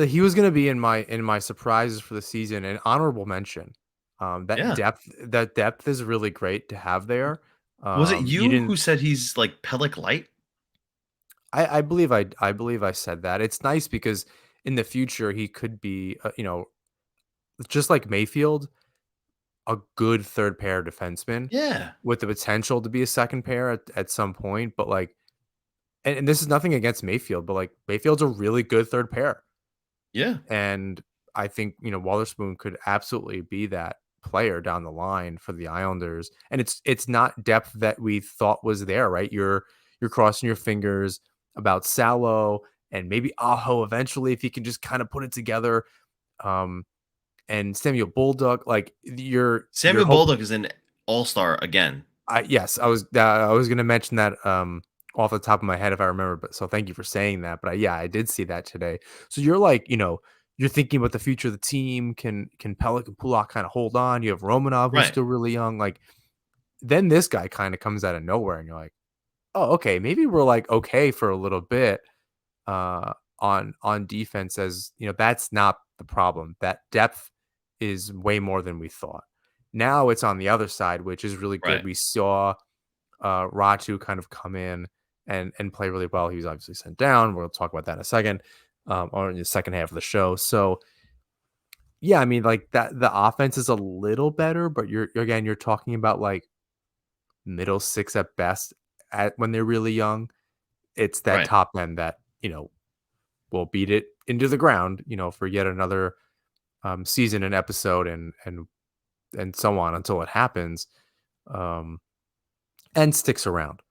Speaker 1: He was going to be in my surprises for the season, an honorable mention. That
Speaker 2: Yeah.
Speaker 1: depth is really great to have there.
Speaker 2: Was it
Speaker 1: You
Speaker 2: you who
Speaker 1: didn't.
Speaker 2: said he's like Pellic light?
Speaker 1: I believe I said that. It's nice because in the future, he could be, just like Mayfield, a good third pair defenseman
Speaker 2: Yeah.
Speaker 1: with the potential to be a second pair at some point. But like, and this is nothing against Mayfield, but like Mayfield's a really good third pair.
Speaker 2: Yeah.
Speaker 1: And I think, Witherspoon could absolutely be that player down the line for the Islanders. And it's not depth that we thought was there, right? You're crossing your fingers about Salo and maybe Aho eventually if he can just kind of put it together. Um, and Samuel Bulldog, like you're
Speaker 2: Samuel
Speaker 1: hope
Speaker 2: Bolduc is an all-star again.
Speaker 1: yes, I was gonna mention that off the top of my head if I remember, but so thank you for saying that. But yeah, I did see that today. So you're like, you're thinking about the future of the team. Can Pellick and Pulak kind of hold on? You have Romanov who's
Speaker 2: Right.
Speaker 1: still really young. Like then this guy kind of comes out of nowhere, and you're like, oh, okay, maybe we're like okay for a little bit on defense. As that's not the problem. That depth is way more than we thought. Now it's on the other side, which is really good.
Speaker 2: Right.
Speaker 1: We saw Ratu kind of come in and play really well. He was obviously sent down. We'll talk about that in a second, or in the second half of the show. So yeah, I mean, like that the offense is a little better, but you're talking about like middle six at best at when they're really young. It's that
Speaker 2: Right.
Speaker 1: top end that will beat it into the ground, for yet another season and episode and so on until it happens, um, and sticks around.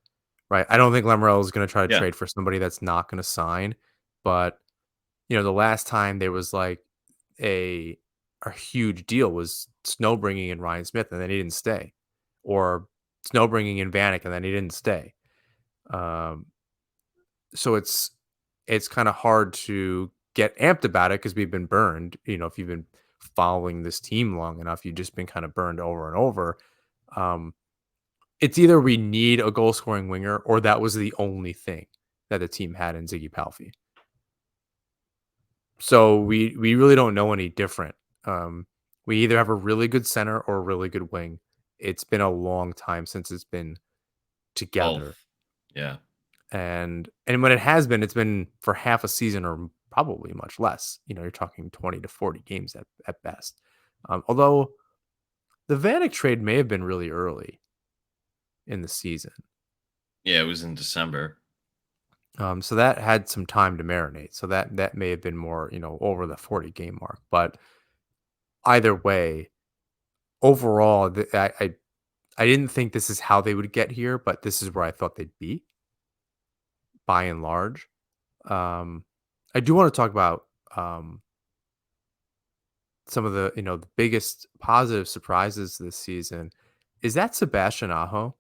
Speaker 1: Right. I don't think Lamorello is going to try to
Speaker 2: Yeah.
Speaker 1: trade for somebody that's not going to sign. But, the last time there was like a a huge deal was Snow bringing in Ryan Smith and then he didn't stay, or Snow bringing in Vanek and then he didn't stay. Um, so it's kind of hard to get amped about it because we've been burned. If you've been following this team long enough, you've just been kind of burned over and over. Um, It's either we need a goal scoring winger or that was the only thing that the team had in Ziggy Palffy. So we really don't know any different. We either have a really good center or a really good wing. It's been a long time since it's been together.
Speaker 2: Both. Yeah.
Speaker 1: And when it has been, it's been for half a season or probably much less. You're talking 20 to 40 games at best. Although the Vanek trade may have been really early in the season.
Speaker 2: Yeah, it was in December.
Speaker 1: So that had some time to marinate. So that may have been more, over the 40 game mark. But either way, overall, I didn't think this is how they would get here, but this is where I thought they'd be by and large. Um, I do want to talk about some of the biggest positive surprises this season. Is that Sebastian Aho?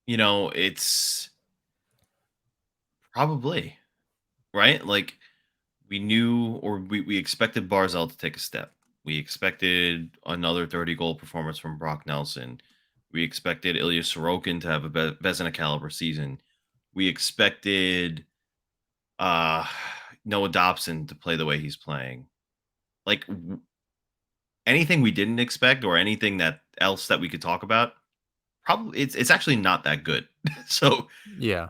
Speaker 2: It's probably right. Like we knew or we expected Barzell to take a step. We expected another 30 goal performance from Brock Nelson. We expected Ilya Sorokin to have a Vezina caliber season. We expected uh Noah Dobson to play the way he's playing. Like anything we didn't expect or anything that else that we could talk about, probably it's actually not that good. So
Speaker 1: Yeah.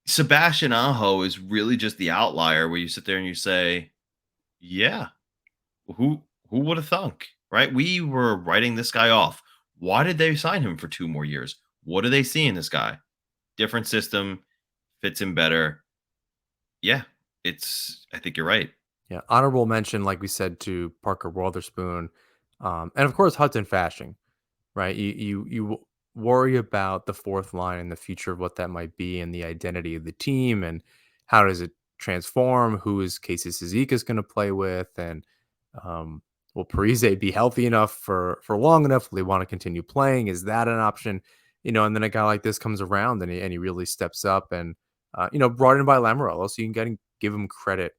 Speaker 2: Sebastian Aho is really just the outlier where you sit there and you say, yeah, who would have thunk, right? We were writing this guy off. Why did they sign him for 2 more years? What do they see in this guy? Different system, fits him better. Yeah, I think you're right.
Speaker 1: Yeah. Honorable mention, like we said, to Parker Wotherspoon, and of course Hudson Fashing. Right? You worry about the fourth line and the future of what that might be and the identity of the team and how does it transform? Who is Casey Cizikas going to play with? And will Parise be healthy enough for long enough? Will they want to continue playing? Is that an option? And then a guy like this comes around and he really steps up and brought in by Lamorello, so you can give him credit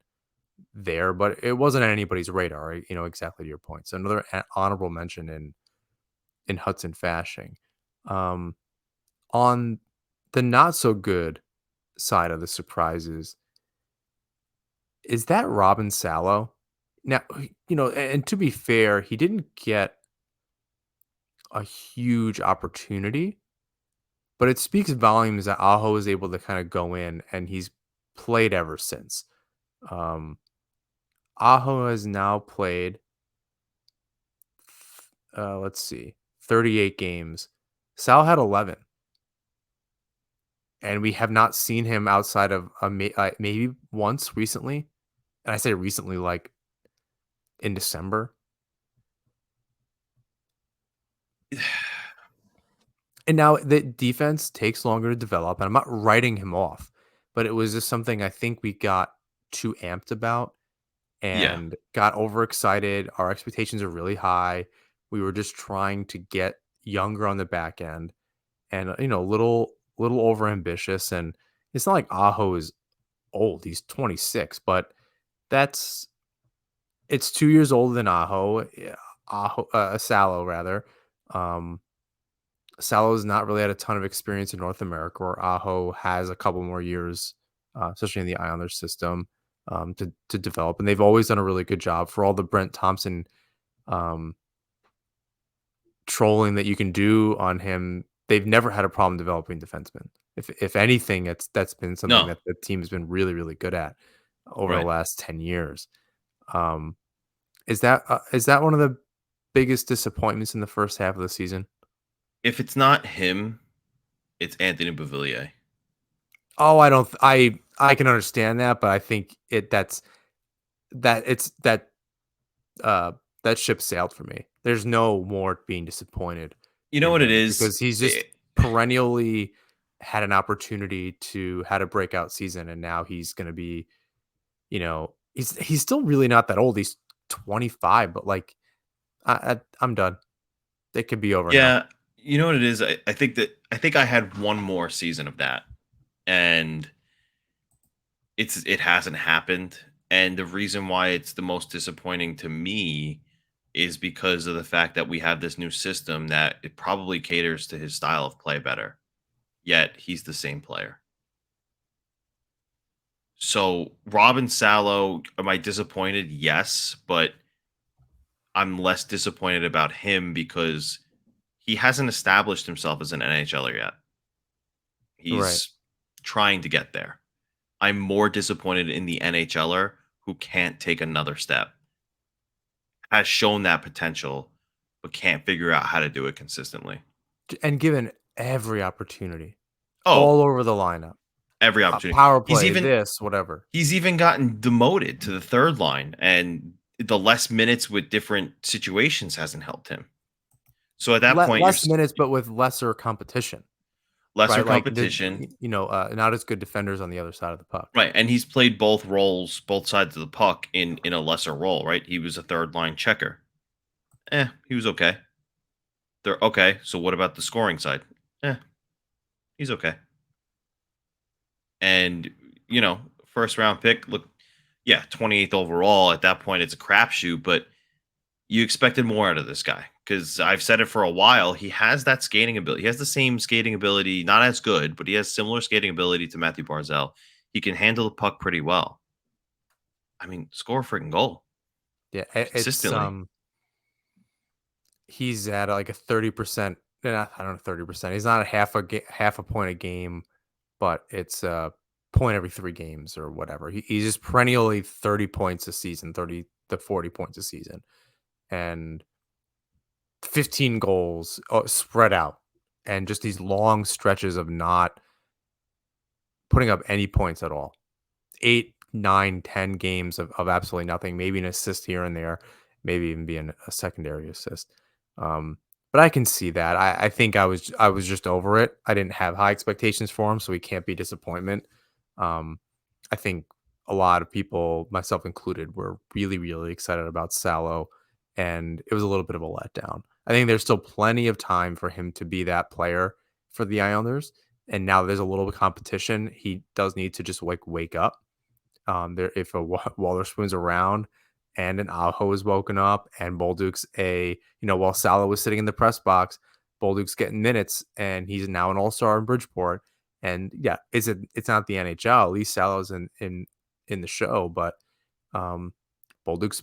Speaker 1: there, but it wasn't on anybody's radar. Exactly to your point. So another honorable mention in Hudson Fashing. Um, on the not so good side of the surprises, is that Robin Salo? Now, and to be fair, he didn't get a huge opportunity, but it speaks volumes that Aho is able to kind of go in and he's played ever since. Um, Aho has now played, let's see, 38 games. Sal had 11, and we have not seen him outside of maybe once recently. And I say recently, like in December. And now the defense takes longer to develop, and I'm not writing him off, but it was just something I think we got too amped about
Speaker 2: Yeah.
Speaker 1: and got overexcited. Our expectations are really high. We were just trying to get younger on the back end, and little over ambitious. And it's not like Aho is old; he's 26, but that's it's 2 years older than Aho. Yeah, Salo rather. Um, Salo's not really had a ton of experience in North America, where Aho has a couple more years, especially in the Islanders system, to develop. And they've always done a really good job for all the Brent Thompson um, trolling that you can do on him. They've never had a problem developing defensemen. If anything, that's been something
Speaker 2: No.
Speaker 1: that the team has been really really good at over the
Speaker 2: Right.
Speaker 1: last 10 years. Um, is that one of the biggest disappointments in the first half of the season?
Speaker 2: If it's not him, it's Anthony Beauvillier.
Speaker 1: Oh, I don't. I can understand that, but I think it's uh that ship sailed for me. There's no more being disappointed
Speaker 2: You know
Speaker 1: in
Speaker 2: what it
Speaker 1: him
Speaker 2: is?
Speaker 1: because he's just perennially had an opportunity to had a breakout season, and now he's going to be, he's still really not that old. He's 25, but like I'm done. It could be over now.
Speaker 2: Yeah, you know what it is? I think I had one more season of that, and it hasn't happened. And the reason why it's the most disappointing to me is because of the fact that we have this new system that it probably caters to his style of play better. Yet he's the same player. So Robin Salo, am I disappointed? Yes, but I'm less disappointed about him because he hasn't established himself as an NHLer yet.
Speaker 1: Right.
Speaker 2: He's trying to get there. I'm more disappointed in the NHLer who can't take another step, has shown that potential, but can't figure out how to do it consistently.
Speaker 1: And given every opportunity
Speaker 2: Oh,
Speaker 1: all over the lineup,
Speaker 2: every
Speaker 1: a
Speaker 2: opportunity.
Speaker 1: power
Speaker 2: He's
Speaker 1: play,
Speaker 2: even
Speaker 1: this, whatever.
Speaker 2: he's even gotten demoted to the third line, and the less minutes with different situations hasn't helped him. So at that point,
Speaker 1: Less minutes, but with lesser competition,
Speaker 2: lesser
Speaker 1: right? Like
Speaker 2: competition,
Speaker 1: not as good defenders on the other side of the puck.
Speaker 2: right? And he's played both roles, both sides of the puck in a lesser role, right? He was a third line checker. He was okay. They're okay. So what about the scoring side? Eh, he's okay. And first round pick, look, yeah, 28th overall. At that point, it's a crapshoot, but you expected more out of this guy because I've said it for a while. He has that skating ability. He has the same skating ability, not as good, but he has similar skating ability to Matthew Barzell. He can handle the puck pretty well. I mean, score a freaking goal
Speaker 1: Yeah, it's
Speaker 2: consistently.
Speaker 1: he's at like a 30%. I don't know, 30%. He's not a half a point a game, but it's a point every 3 games or whatever. He's just perennially 30 points a season, 30 to 40 points a season, and 15 goals spread out, and just these long stretches of not putting up any points at all. 8, 9, 10 games of absolutely nothing, maybe an assist here and there, maybe even being a secondary assist. But I can see that. I think I was just over it. I didn't have high expectations for him, so he can't be disappointment. Um, I think a lot of people, myself included, were really, really excited about Salo, and it was a little bit of a letdown. I think there's still plenty of time for him to be that player for the Islanders. And now there's a little bit of competition. He does need to just wake up. There, if a Wallerspoon's around and an Aho is woken up and Bolduc's while Salah was sitting in the press box, Bolduc's getting minutes and he's now an all-star in Bridgeport. And yeah, it's not the NHL. At least Salah's in the show, but um, Bolduc's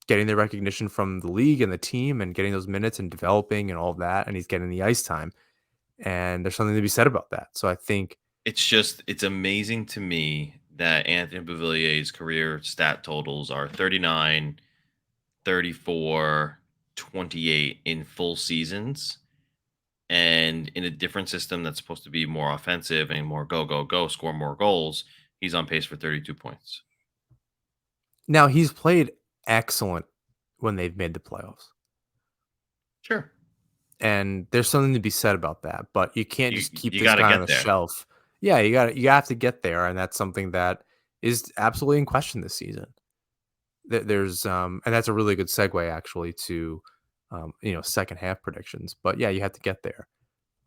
Speaker 1: getting the recognition from the league and the team and getting those minutes and developing and all of that, and he's getting the ice time. And there's something to be said about that. So I think
Speaker 2: It's amazing to me that Anthony Beauvillier's career stat totals are 39, 34, 28 in full seasons. And in a different system that's supposed to be more offensive and more go, go, go, score more goals, he's on pace for 32 points.
Speaker 1: Now he's played excellent when they've made the playoffs.
Speaker 2: Sure.
Speaker 1: And there's something to be said about that, but you can't
Speaker 2: You
Speaker 1: just keep
Speaker 2: you
Speaker 1: this
Speaker 2: got to
Speaker 1: guy on
Speaker 2: get
Speaker 1: the
Speaker 2: there.
Speaker 1: shelf. Yeah, you have to get there, and that's something that is absolutely in question this season. There's and that's a really good segue actually to second half predictions. But yeah, you have to get there.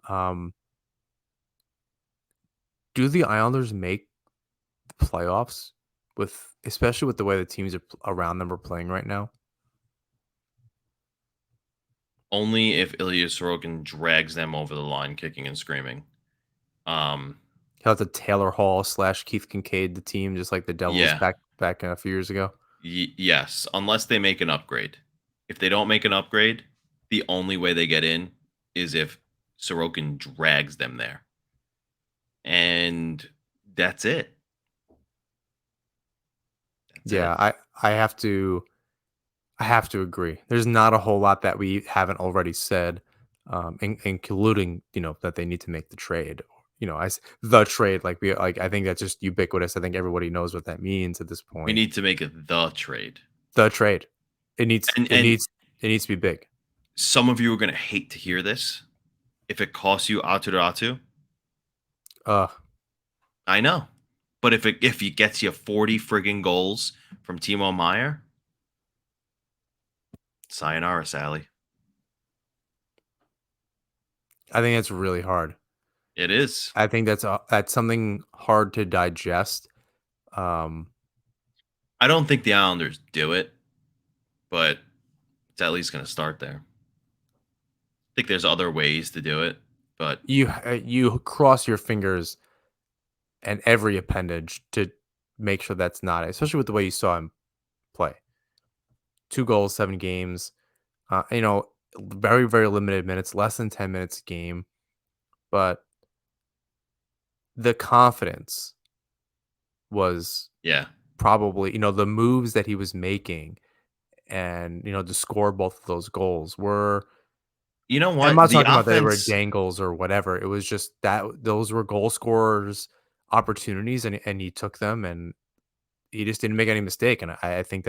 Speaker 1: Um, do the Islanders make the playoffs with especially with the way the teams around them are playing right now?
Speaker 2: Only if Ilya Sorokin drags them over the line kicking and screaming. Um,
Speaker 1: He'll have to Taylor Hall / Keith Kincaid the team just like the Devils
Speaker 2: yeah.
Speaker 1: back a few years ago.
Speaker 2: Yes, unless they make an upgrade. If they don't make an upgrade, the only way they get in is if Sorokin drags them there. And that's it. That's
Speaker 1: Yeah,
Speaker 2: it.
Speaker 1: I have to agree. There's not a whole lot that we haven't already said, including that they need to make the trade. As the trade, like I think that's just ubiquitous. I think everybody knows what that means at this
Speaker 2: We
Speaker 1: point.
Speaker 2: need to make it the trade.
Speaker 1: The trade, it needs
Speaker 2: And
Speaker 1: it needs it needs to be big.
Speaker 2: some of you are gonna hate to hear this. If it costs you Atu,
Speaker 1: Uh,
Speaker 2: I know. But if it gets you 40 friggin' goals from Timo Meyer, sayonara, Sally.
Speaker 1: I think that's really hard.
Speaker 2: It is.
Speaker 1: I think that's something hard to digest. Um,
Speaker 2: I don't think the Islanders do it, but it's at least gonna start there. I think there's other ways to do it, but
Speaker 1: you cross your fingers and every appendage to make sure that's not it, especially with the way you saw him play. 2 goals, 7 games, very, very limited minutes, less than 10 minutes a game, but the confidence was
Speaker 2: yeah.
Speaker 1: probably the moves that he was making and, to score both of those goals were
Speaker 2: You know
Speaker 1: and I'm
Speaker 2: what?
Speaker 1: not
Speaker 2: The
Speaker 1: talking about that they were
Speaker 2: offense,
Speaker 1: dangles or whatever, it was just that those were goal scorers opportunities and he took them and he just didn't make any mistake, and I think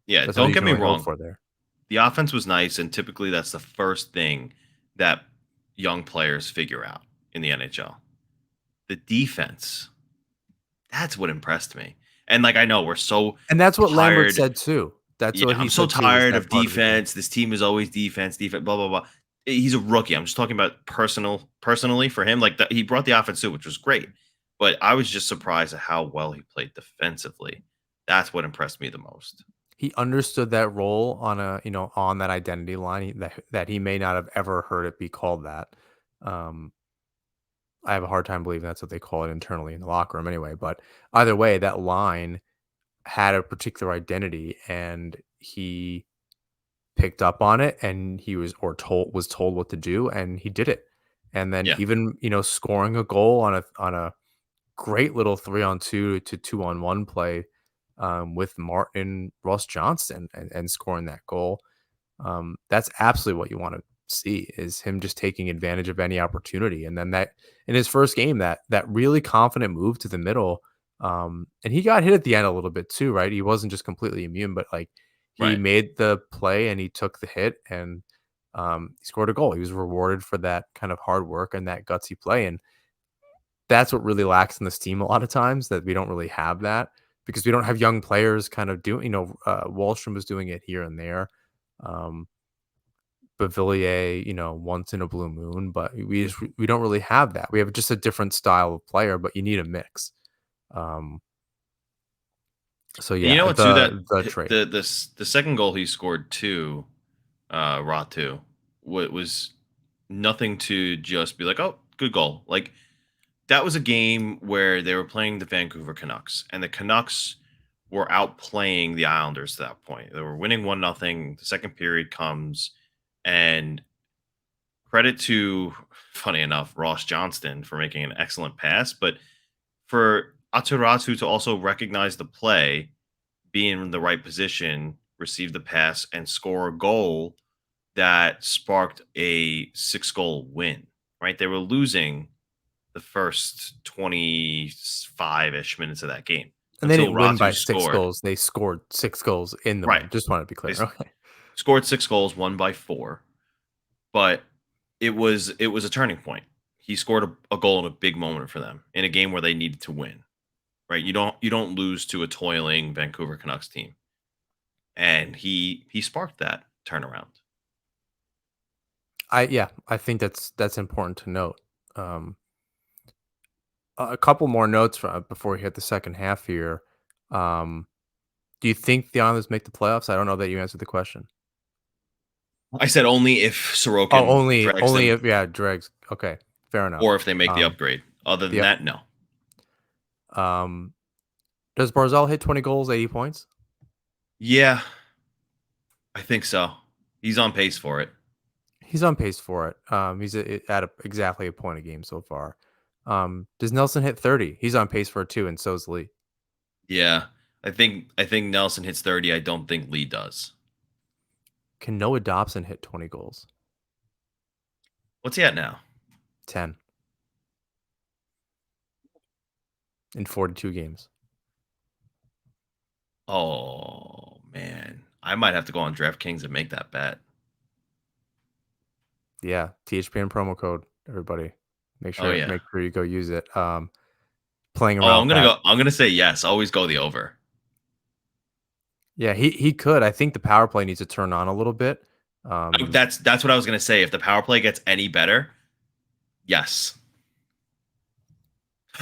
Speaker 2: yeah,
Speaker 1: that's all
Speaker 2: don't
Speaker 1: you
Speaker 2: get
Speaker 1: can
Speaker 2: me
Speaker 1: really hope
Speaker 2: wrong.
Speaker 1: for there.
Speaker 2: The offense was nice, and typically that's the first thing that young players figure out in the NHL. The defense, that's what impressed me. And like I know we're so
Speaker 1: And that's what Lambert
Speaker 2: tired.
Speaker 1: said too. That's
Speaker 2: Yeah,
Speaker 1: what he
Speaker 2: I'm so
Speaker 1: said too, was
Speaker 2: tired
Speaker 1: that
Speaker 2: of
Speaker 1: part of the game.
Speaker 2: defense. This team is always defense, defense, blah blah blah. He's a rookie. I'm just talking about personally for him. Like he brought the offense too, which was great. But I was just surprised at how well he played defensively. That's what impressed me the most.
Speaker 1: He understood that role on that identity line, that he may not have ever heard it be called that. Um, I have a hard time believing that's what they call it internally in the locker room anyway, but either way, that line had a particular identity, and he picked up on it, and he was told what to do, and he did it. And then
Speaker 2: Yeah,
Speaker 1: even, scoring a goal on a great little 3-on-2 to 2-on-1 play, with Martin Ross Johnston and scoring that goal. That's absolutely what you want to see, is him just taking advantage of any opportunity. And then that in his first game, that really confident move to the middle. And he got hit at the end a little bit too, right? He wasn't just completely immune, but like he
Speaker 2: right.
Speaker 1: made the play and he took the hit and he scored a goal. He was rewarded for that kind of hard work and that gutsy play. And that's what really lacks in this team a lot of times, that we don't really have that because we don't have young players kind of doing, Wallstrom was doing it here and there. Um, Bavillier, once in a blue moon, but we don't really have that. We have just a different style of player, but you need a mix. Um, so
Speaker 2: And you
Speaker 1: yeah,
Speaker 2: know what? Too that
Speaker 1: the trade.
Speaker 2: the second goal he scored too, Ratu, was nothing to just be like, oh, good goal. Like that was a game where they were playing the Vancouver Canucks, and the Canucks were outplaying the Islanders to that point. They were winning 1-0. The second period comes, and credit to, funny enough, Ross Johnston for making an excellent pass. But for Aturatu to also recognize the play, be in the right position, receive the pass, and score a goal that sparked a 6-goal win. Right? They were losing the first 25-ish minutes of that game
Speaker 1: And they
Speaker 2: until
Speaker 1: didn't win
Speaker 2: Ratu
Speaker 1: by 6
Speaker 2: scored.
Speaker 1: goals. They scored 6 goals in the
Speaker 2: Right.
Speaker 1: win. Just wanted to be
Speaker 2: They
Speaker 1: clear. Okay.
Speaker 2: scored 6 goals, won by 4, but it was a turning point. He scored a goal in a big moment for them in a game where they needed to win. Right? You don't lose to a toiling Vancouver Canucks team. And he sparked that turnaround.
Speaker 1: I think that's important to note. Um, a couple more notes before we hit the second half here. Um, do you think the Islanders make the playoffs? I don't know that you answered the question.
Speaker 2: I said only if
Speaker 1: Oh,
Speaker 2: Sorokin drags
Speaker 1: only
Speaker 2: them
Speaker 1: if Dregs. Okay, fair enough.
Speaker 2: or if they make the
Speaker 1: Um,
Speaker 2: upgrade. Other than
Speaker 1: the
Speaker 2: that, no.
Speaker 1: um, does Barzal hit 20 goals, 80 points?
Speaker 2: Yeah, I think so. He's on pace for it.
Speaker 1: He's on pace for it. He's exactly a point a game so far. Does Nelson hit 30? He's on pace for it too, and so's Lee.
Speaker 2: Yeah. I think Nelson hits 30. I don't think Lee does.
Speaker 1: Can Noah Dobson hit 20 goals?
Speaker 2: What's he at now?
Speaker 1: 10 in 42 games.
Speaker 2: Oh man. I might have to go on DraftKings and make that bet.
Speaker 1: Yeah, THPN promo code, everybody.
Speaker 2: Oh yeah.
Speaker 1: Make sure you go use it. Playing
Speaker 2: Oh,
Speaker 1: around with that.
Speaker 2: I'm gonna say yes. Always go the over.
Speaker 1: Yeah, he could. I think the power play needs to turn on a little bit.
Speaker 2: That's what I was gonna say. If the power play gets any better, yes.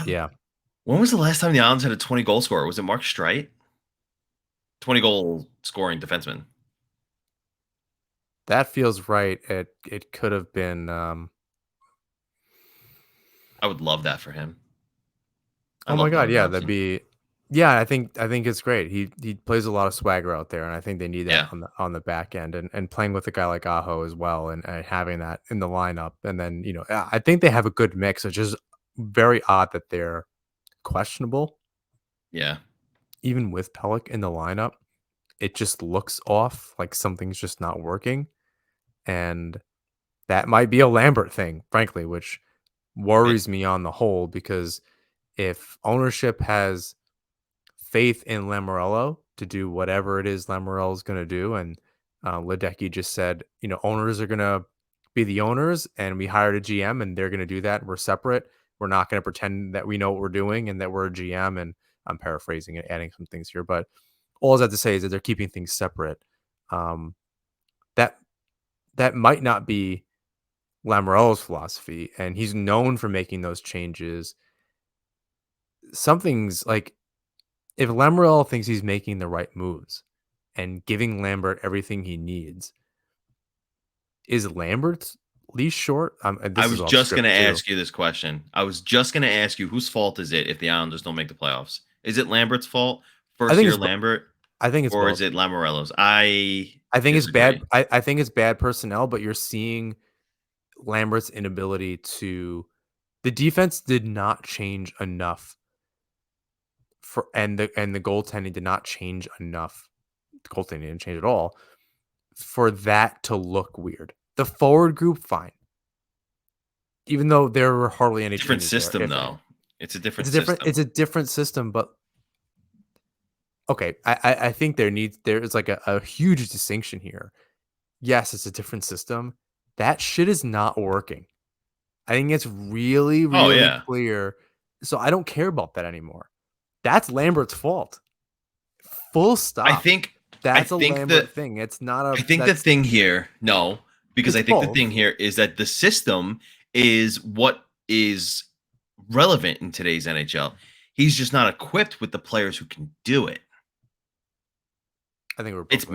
Speaker 1: Yeah,
Speaker 2: When was the last time the Islanders had a 20-goal scorer? Was it Mark Streit? 20-goal scoring defenseman.
Speaker 1: that feels right. It could have been.
Speaker 2: I would love that for him. I
Speaker 1: Oh my
Speaker 2: love
Speaker 1: god,
Speaker 2: Noah
Speaker 1: yeah, that'd
Speaker 2: Dobson.
Speaker 1: be. Yeah, I think it's great. He plays a lot of swagger out there, and I think they need that
Speaker 2: Yeah,
Speaker 1: on the back end, and playing with a guy like Aho as well, and having that in the lineup, and then I think they have a good mix. It's just very odd that they're questionable,
Speaker 2: yeah.
Speaker 1: even with Pellick in the lineup. It just looks off, like something's just not working, and that might be a Lambert thing, frankly, which
Speaker 2: Right.
Speaker 1: worries me on the whole because if ownership has faith in Lamoriello to do whatever it is Lamoriello is going to do. And Ledecky just said, owners are going to be the owners, and we hired a GM, and they're going to do that. We're separate. We're not going to pretend that we know what we're doing and that we're a GM. And I'm paraphrasing and adding some things here, but all I have to say is that they're keeping things separate. Um, that that might not be Lamoriello's philosophy, and he's known for making those changes. Something's like if Lamoriello thinks he's making the right moves and giving Lambert everything he needs, is Lambert's leash short? And
Speaker 2: I
Speaker 1: this is
Speaker 2: was
Speaker 1: off
Speaker 2: just
Speaker 1: script
Speaker 2: gonna
Speaker 1: too.
Speaker 2: ask you this question. I was just gonna ask you whose fault is it if the Islanders don't make the playoffs? Is it Lambert's fault,
Speaker 1: I
Speaker 2: first
Speaker 1: think
Speaker 2: year
Speaker 1: it's
Speaker 2: Lambert,
Speaker 1: I think it's
Speaker 2: or is
Speaker 1: both.
Speaker 2: it Lamoriello's? I
Speaker 1: I think it's bad.
Speaker 2: disagree.
Speaker 1: I think it's bad personnel, but you're seeing Lambert's inability to. The defense did not change enough and the goaltending did not change enough. The goaltending didn't change at all for that to look weird. The forward group, fine, even though there were hardly any
Speaker 2: Different
Speaker 1: changes there,
Speaker 2: system
Speaker 1: if any.
Speaker 2: though. It's a different system.
Speaker 1: It's a different system, but okay, I think there is like a huge distinction here. Yes, it's a different system. That shit is not working. I think it's really,
Speaker 2: Oh
Speaker 1: really
Speaker 2: yeah.
Speaker 1: clear. So I don't care about that anymore. That's Lambert's fault. Full
Speaker 2: I
Speaker 1: stop.
Speaker 2: think I
Speaker 1: That's a
Speaker 2: think that
Speaker 1: Lambert thing. It's not a
Speaker 2: I think the
Speaker 1: that's
Speaker 2: thing here, no, because
Speaker 1: it's
Speaker 2: I think the
Speaker 1: both.
Speaker 2: thing here is that the system is what is relevant in today's NHL. He's just not equipped with the players who can do it.
Speaker 1: I think we're both
Speaker 2: It's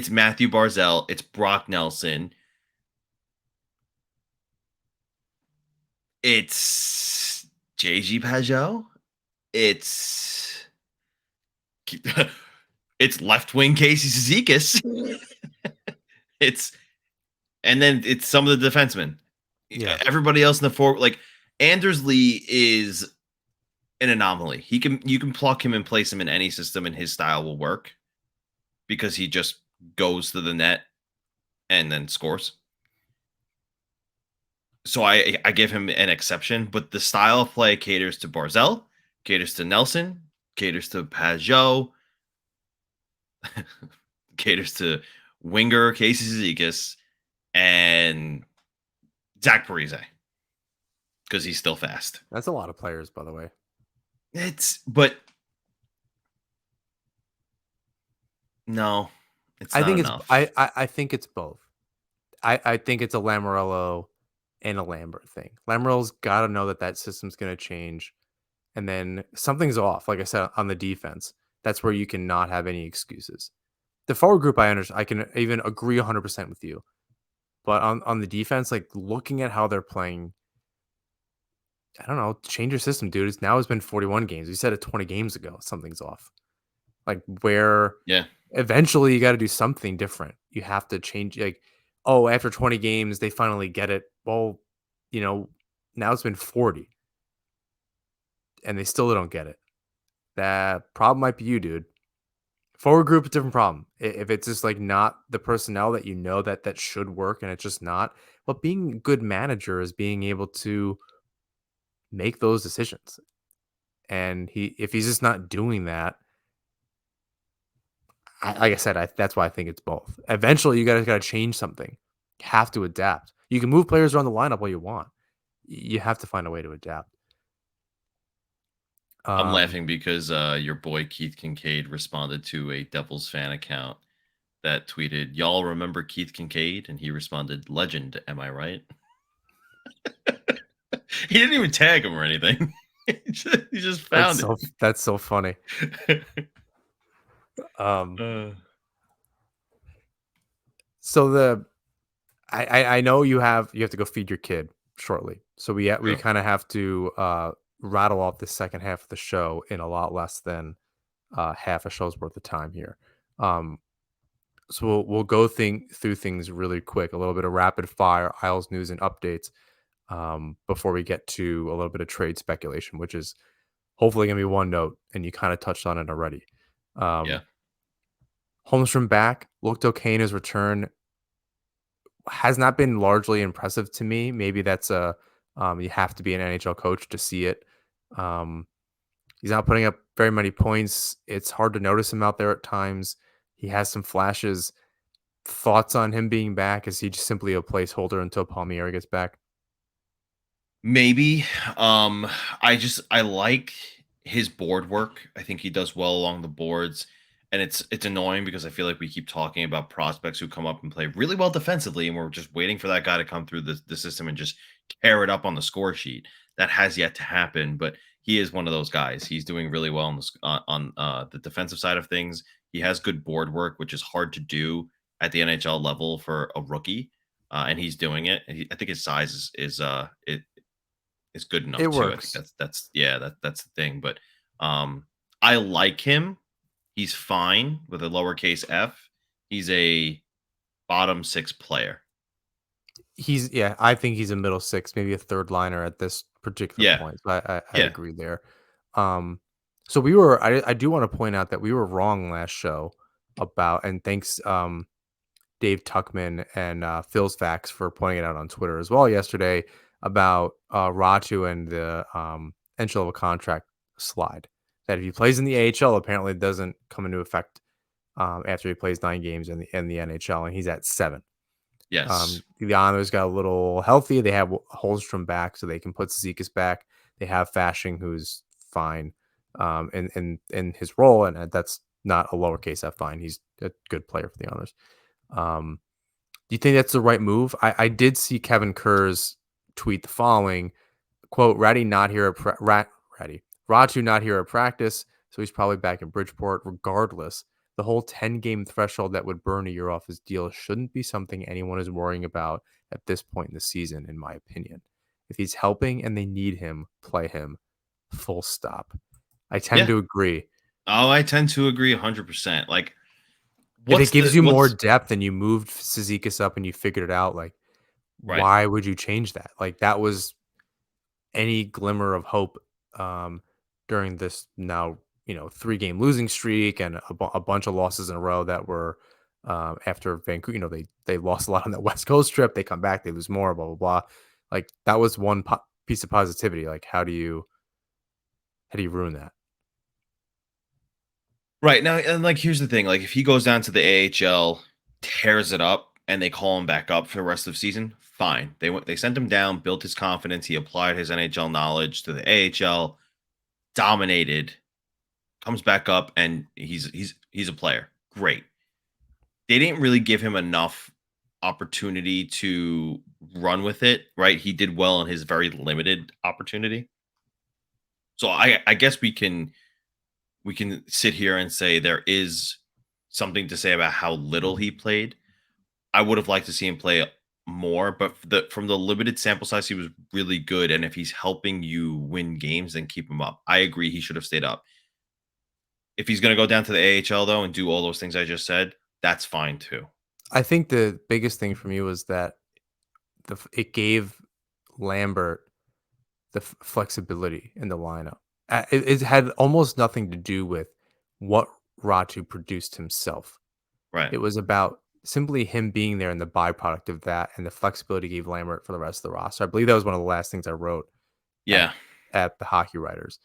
Speaker 1: right.
Speaker 2: Matthew Barzell, it's Brock Nelson, it's JG Pajot, it's it's left wing Casey Cizikas. It's and then it's some of the defensemen.
Speaker 1: Yeah.
Speaker 2: Everybody else in the forward, like Anders Lee is an anomaly. You can pluck him and place him in any system, and his style will work because he just goes to the net and then scores. So I give him an exception, but the style of play caters to Barzell, caters to Nelson, caters to Pajot, caters to Winger, Casey Zizekas, and Zach Parise because he's still fast.
Speaker 1: That's a lot of players, by the way.
Speaker 2: But no, it's
Speaker 1: I
Speaker 2: not
Speaker 1: think it's
Speaker 2: enough.
Speaker 1: I think it's both. I think it's a Lamoriello and a Lambert thing. Lamoriello's got to know that that system's going to change, and then something's off. Like I said, on the defense, that's where you cannot have any excuses. The forward group, I understand. I can even agree 100% with you. But on the defense, like looking at how they're playing, I don't know. Change your system, dude. It's been 41 games. You said it 20 games ago. Something's off. Like where
Speaker 2: Yeah.
Speaker 1: eventually you got to do something different. You have to change. Like, oh, after 20 games, they finally get it. Well, you know, now it's been 40 and they still don't get it. That problem might be you, dude. Forward group, a different problem. If it's just like not the personnel that you know that should work and it's just not. But being a good manager is being able to make those decisions. And if he's just not doing that, like I said, that's why I think it's both. Eventually, you guys got to change something. You have to adapt. You can move players around the lineup all you want. You have to find a way to adapt.
Speaker 2: I'm
Speaker 1: Um,
Speaker 2: laughing because your boy Keith Kincaid responded to a Devils fan account that tweeted, "Y'all remember Keith Kincaid?" And he responded, "Legend, am I right?" He didn't even tag him or anything. He just found
Speaker 1: that's so funny.
Speaker 2: it.
Speaker 1: Um,
Speaker 2: uh,
Speaker 1: so I know you have to go feed your kid shortly. So we
Speaker 2: True.
Speaker 1: kind of have to rattle off the second half of the show in a lot less than half a show's worth of time here. Um, so we'll go through things really quick, a little bit of rapid fire Isles news and updates before we get to a little bit of trade speculation, which is hopefully going to be one note, and you kind of touched on it already.
Speaker 2: Yeah.
Speaker 1: Um, Holmstrom back looked okay in his return. Has not been largely impressive to me. Maybe that's you have to be an NHL coach to see it. Um, he's not putting up very many points. It's hard to notice him out there at times. He has some flashes. Thoughts on him being back? Is he just simply a placeholder until Palmieri gets back?
Speaker 2: Maybe. Um, I like his board work. I think he does well along the boards. And it's annoying because I feel like we keep talking about prospects who come up and play really well defensively, and we're just waiting for that guy to come through the system and just tear it up on the score sheet. That has yet to happen, but he is one of those guys. He's doing really well on the defensive side of things. He has good board work, which is hard to do at the NHL level for a rookie, and he's doing it. I think his size is good enough
Speaker 1: It
Speaker 2: too. I think
Speaker 1: works.
Speaker 2: that's the thing. But I like him. He's fine with a lowercase f. He's a bottom six player.
Speaker 1: I think he's a middle six, maybe a third liner at this particular
Speaker 2: Yeah,
Speaker 1: point. So I
Speaker 2: yeah,
Speaker 1: agree there. So I do want to point out that we were wrong last show about, and thanks Dave Tuckman and Phil's Facts for pointing it out on Twitter as well yesterday about Ratu and the entry level contract slide. That if he plays in the AHL, apparently it doesn't come into effect after he plays 9 games in the NHL, and he's at 7.
Speaker 2: yes.
Speaker 1: The Islanders got a little healthy. They have Holstrom back, so they can put Zizekas back. They have Fashing, who's fine in his role, and that's not a lowercase f fine. He's a good player for the Islanders. Um, do you think that's the right move? I did see Kevin Kerr's tweet the following quote: "Ratty not here at Ratu not here at practice, so he's probably back in Bridgeport. Regardless, the whole 10-game threshold that would burn a year off his deal shouldn't be something anyone is worrying about at this point in the season, in my opinion. If he's helping and they need him, play him. Full stop." I tend
Speaker 2: Yeah.
Speaker 1: to agree.
Speaker 2: Oh, I tend to agree 100%. Like,
Speaker 1: If it
Speaker 2: what's the
Speaker 1: gives you more
Speaker 2: what's
Speaker 1: depth and you moved Cizikas up and you figured it out, like,
Speaker 2: right?
Speaker 1: why would you change that? Like, that was any glimmer of hope. during this now, 3-game losing streak and a bunch of losses in a row that were after Vancouver. They lost a lot on that West Coast trip. They come back, they lose more, blah blah blah. Like that was one piece of positivity. Like how do you ruin that?
Speaker 2: Right now, and like here's the thing: like if he goes down to the AHL, tears it up, and they call him back up for the rest of the season, fine. They sent him down, built his confidence. He applied his NHL knowledge to the AHL, dominated, comes back up, and he's a player. Great. They didn't really give him enough opportunity to run with it. Right, he did well in his very limited opportunity. So I guess we can sit here and say there is something to say about how little he played. I would have liked to see him play more, but from the limited sample size, he was really good. And if he's helping you win games, then keep him up. I agree he should have stayed up. If he's going to go down to the AHL though and do all those things I just said, that's fine too.
Speaker 1: I think the biggest thing for me was that it gave Lambert the flexibility in the lineup. It had almost nothing to do with what Ratu produced himself.
Speaker 2: Right.
Speaker 1: It was about simply him being there and the byproduct of that, and the flexibility gave Lambert for the rest of the roster. I believe that was one of the last things I wrote at
Speaker 2: Yeah.
Speaker 1: at the Hockey Writers.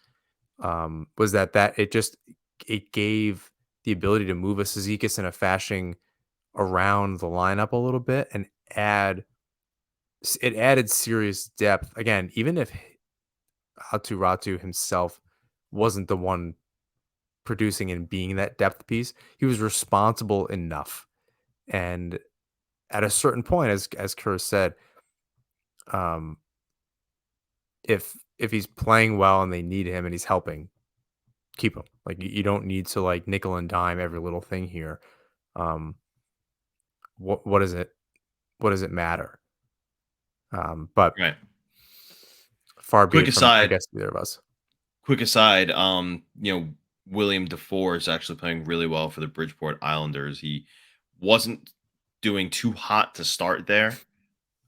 Speaker 1: Was that it gave the ability to move a Cizikas and a Fashing around the lineup a little bit and it added serious depth. Again, even if Ratu himself wasn't the one producing and being that depth piece, he was responsible enough. And at a certain point, as Kerr said, um, if he's playing well and they need him and he's helping, keep him. Like you don't need to like nickel and dime every little thing here. Um, what is it? What does it matter? But
Speaker 2: Right.
Speaker 1: far be
Speaker 2: Quick
Speaker 1: it from, I
Speaker 2: aside,
Speaker 1: guess, either of us.
Speaker 2: quick aside, William DeFore is actually playing really well for the Bridgeport Islanders. He wasn't doing too hot to start there.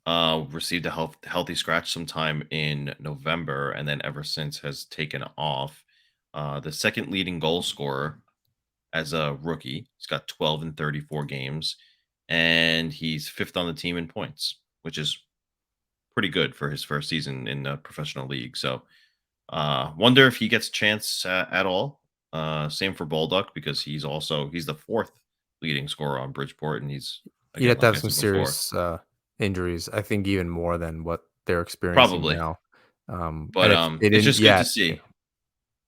Speaker 2: Received a healthy scratch sometime in November, and then ever since has taken off. The second leading goal scorer as a rookie. He's got 12 in 34 games, and he's fifth on the team in points, which is pretty good for his first season in the professional league. So, wonder if he gets a chance at all. Same for Baldock because he's the fourth leading scorer on Bridgeport, and he's
Speaker 1: You'd
Speaker 2: again
Speaker 1: have to
Speaker 2: like
Speaker 1: have
Speaker 2: I
Speaker 1: some
Speaker 2: said before,
Speaker 1: serious injuries. I think even more than what they're experiencing
Speaker 2: probably.
Speaker 1: now. And
Speaker 2: But
Speaker 1: if they
Speaker 2: it's
Speaker 1: didn't
Speaker 2: just good to
Speaker 1: yet,
Speaker 2: see.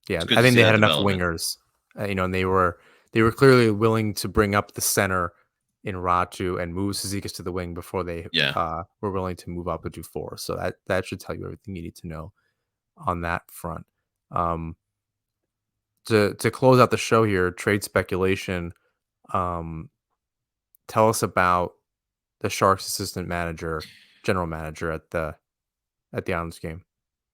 Speaker 1: yeah,
Speaker 2: It's good
Speaker 1: I
Speaker 2: to
Speaker 1: think
Speaker 2: see
Speaker 1: they
Speaker 2: that
Speaker 1: had enough
Speaker 2: development.
Speaker 1: wingers, and they were clearly willing to bring up the center in Ratu and move Cizikas to the wing before they
Speaker 2: Yeah.
Speaker 1: were willing to move up to four. So that should tell you everything you need to know on that front. Um, to close out the show here, trade speculation. Um, Tell us about the Sharks assistant manager, general manager at the Islanders game.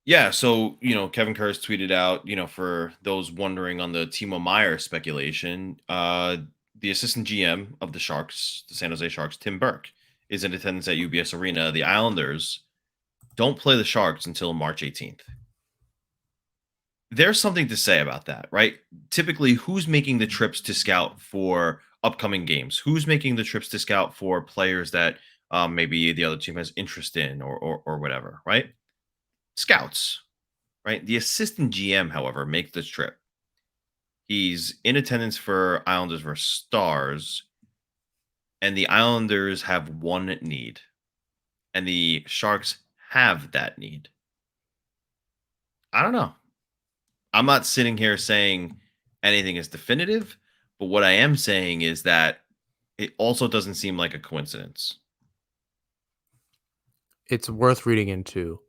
Speaker 2: Yeah, so Kevin Kurz tweeted out, for those wondering on the Timo Meyer speculation, the assistant GM of the Sharks, the San Jose Sharks, Tim Burke, is in attendance at UBS Arena. The Islanders don't play the Sharks until March 18th. There's something to say about that, right? Typically, who's making the trips to scout for upcoming games? Who's making the trips to scout for players that maybe the other team has interest in or whatever, right? Scouts, right? The assistant GM, however, makes this trip. He's in attendance for Islanders versus Stars, and the Islanders have one need, and the Sharks have that need. I don't know. I'm not sitting here saying anything is definitive, but what I am saying is that it also doesn't seem like a coincidence.
Speaker 1: It's worth reading into,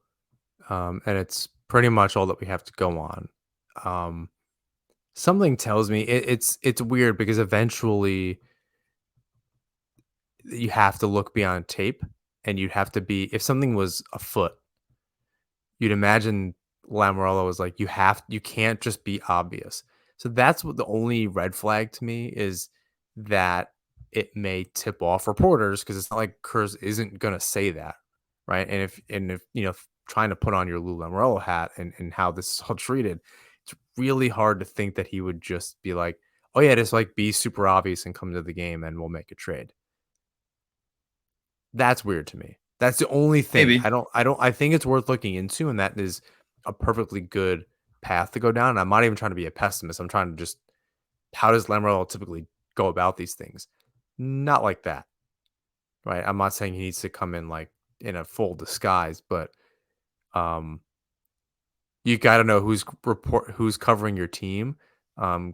Speaker 1: and it's pretty much all that we have to go on. Um, Something tells me it's weird because eventually you have to look beyond tape, and you'd have to be if something was afoot, you'd imagine Lamoriello was like, you can't just be obvious. So that's what the only red flag to me is that it may tip off reporters because it's not like Kurz isn't gonna say that, right? And if trying to put on your Lou Lamoriello hat and how this is all treated, It's really hard to think that he would just be like, "Oh yeah, just like be super obvious and come to the game and we'll make a trade." That's weird to me. That's the only thing.
Speaker 2: Maybe.
Speaker 1: I think it's worth looking into, and that is a perfectly good path to go down. And I'm not even trying to be a pessimist. I'm trying to just how does Lamelo typically go about these things? Not like that, right? I'm not saying he needs to come in like in a full disguise, but um you gotta know who's covering your team.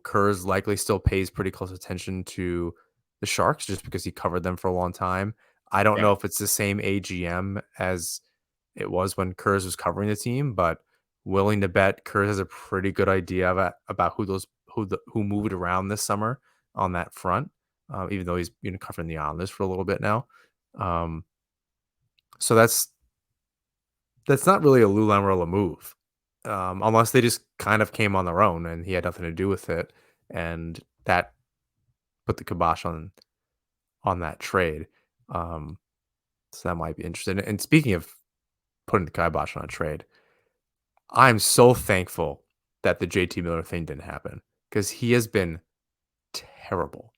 Speaker 1: Kerr's likely still pays pretty close attention to the Sharks just because he covered them for a long time. I don't
Speaker 2: Yeah.
Speaker 1: know if it's the same AGM as it was when Kurz was covering the team, but willing to bet Kurz has a pretty good idea about who moved around this summer on that front. Even though he's been covering the Islanders for a little bit now, um, so that's not really a Lou Lamoriello move, unless they just kind of came on their own and he had nothing to do with it, and that put the kibosh on that trade. Um, so that might be interesting. And speaking of putting the kibosh on a trade, I'm so thankful that the JT Miller thing didn't happen because he has been terrible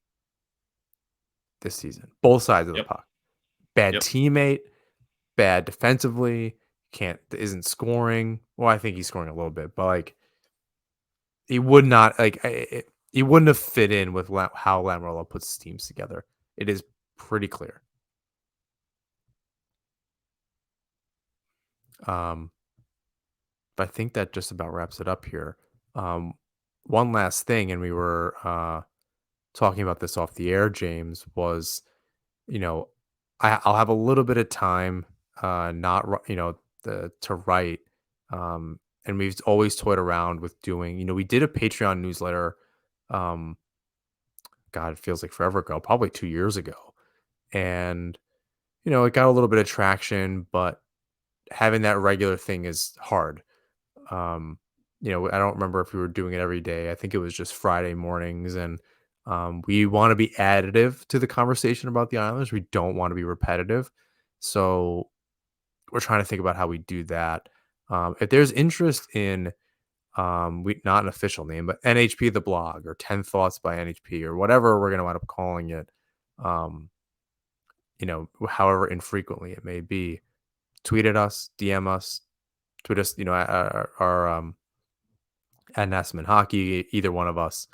Speaker 1: this season, both sides of the
Speaker 2: Yep.
Speaker 1: puck. Bad
Speaker 2: Yep.
Speaker 1: teammate, bad defensively, isn't scoring. Well, I think he's scoring a little bit, but like he would not he wouldn't have fit in with how Lamoriello puts his teams together. It is pretty clear. Um, but I think that just about wraps it up here. Um, one last thing, and we were talking about this off the air, James, was, you know, I'll have a little bit of time, not, to write. And we've always toyed around with doing, we did a Patreon newsletter. Um, God, it feels like forever ago, probably 2 years ago. And, it got a little bit of traction, but having that regular thing is hard. Um, I don't remember if we were doing it every day. I think it was just Friday mornings, and we want to be additive to the conversation about the Islanders. We don't want to be repetitive, so we're trying to think about how we do that. If there's interest in, we not an official name, but NHP the blog or 10 Thoughts by NHP or whatever we're going to wind up calling it, um, however infrequently it may be, tweet at us, DM us, tweet us, at our at Nassman Hockey, either one of us.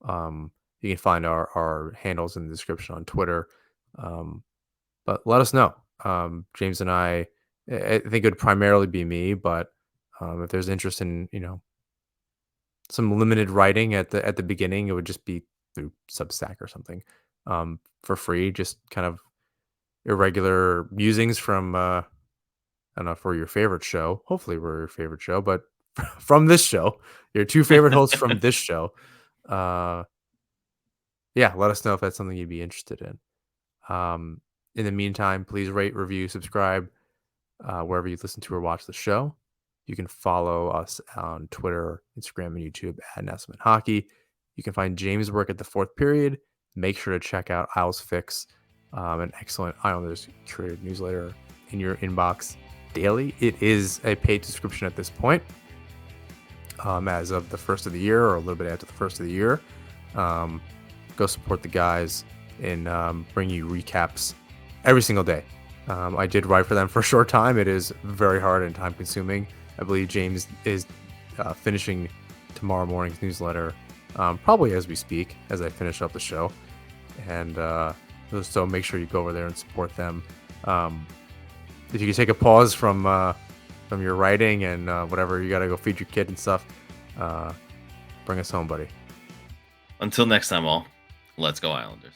Speaker 1: You can find our handles in the description on Twitter. But let us know. James and I think it would primarily be me, but if there's interest in, some limited writing at the beginning, it would just be through Substack or something, for free. Just kind of irregular musings from, I don't know, for your favorite show. Hopefully, we're your favorite show, but from this show, your two favorite hosts from this show. Uh, yeah, let us know if that's something you'd be interested in. In the meantime, please rate, review, subscribe wherever you listen to or watch the show. You can follow us on Twitter, Instagram, and YouTube at Nessman Hockey. You can find James' work at the Fourth Period. Make sure to check out Isles Fix, an excellent Islanders curated newsletter in your inbox daily. It is a paid subscription at this point, as of the first of the year or a little bit after the first of the year. Go support the guys and bring you recaps every single day. I did write for them for a short time. It is very hard and time consuming. I believe James is finishing tomorrow morning's newsletter, probably as we speak, as I finish up the show. And so make sure you go over there and support them. If you could take a pause from your writing and whatever, you got to go feed your kid and stuff, bring us home, buddy.
Speaker 2: Until next time, all, let's go Islanders.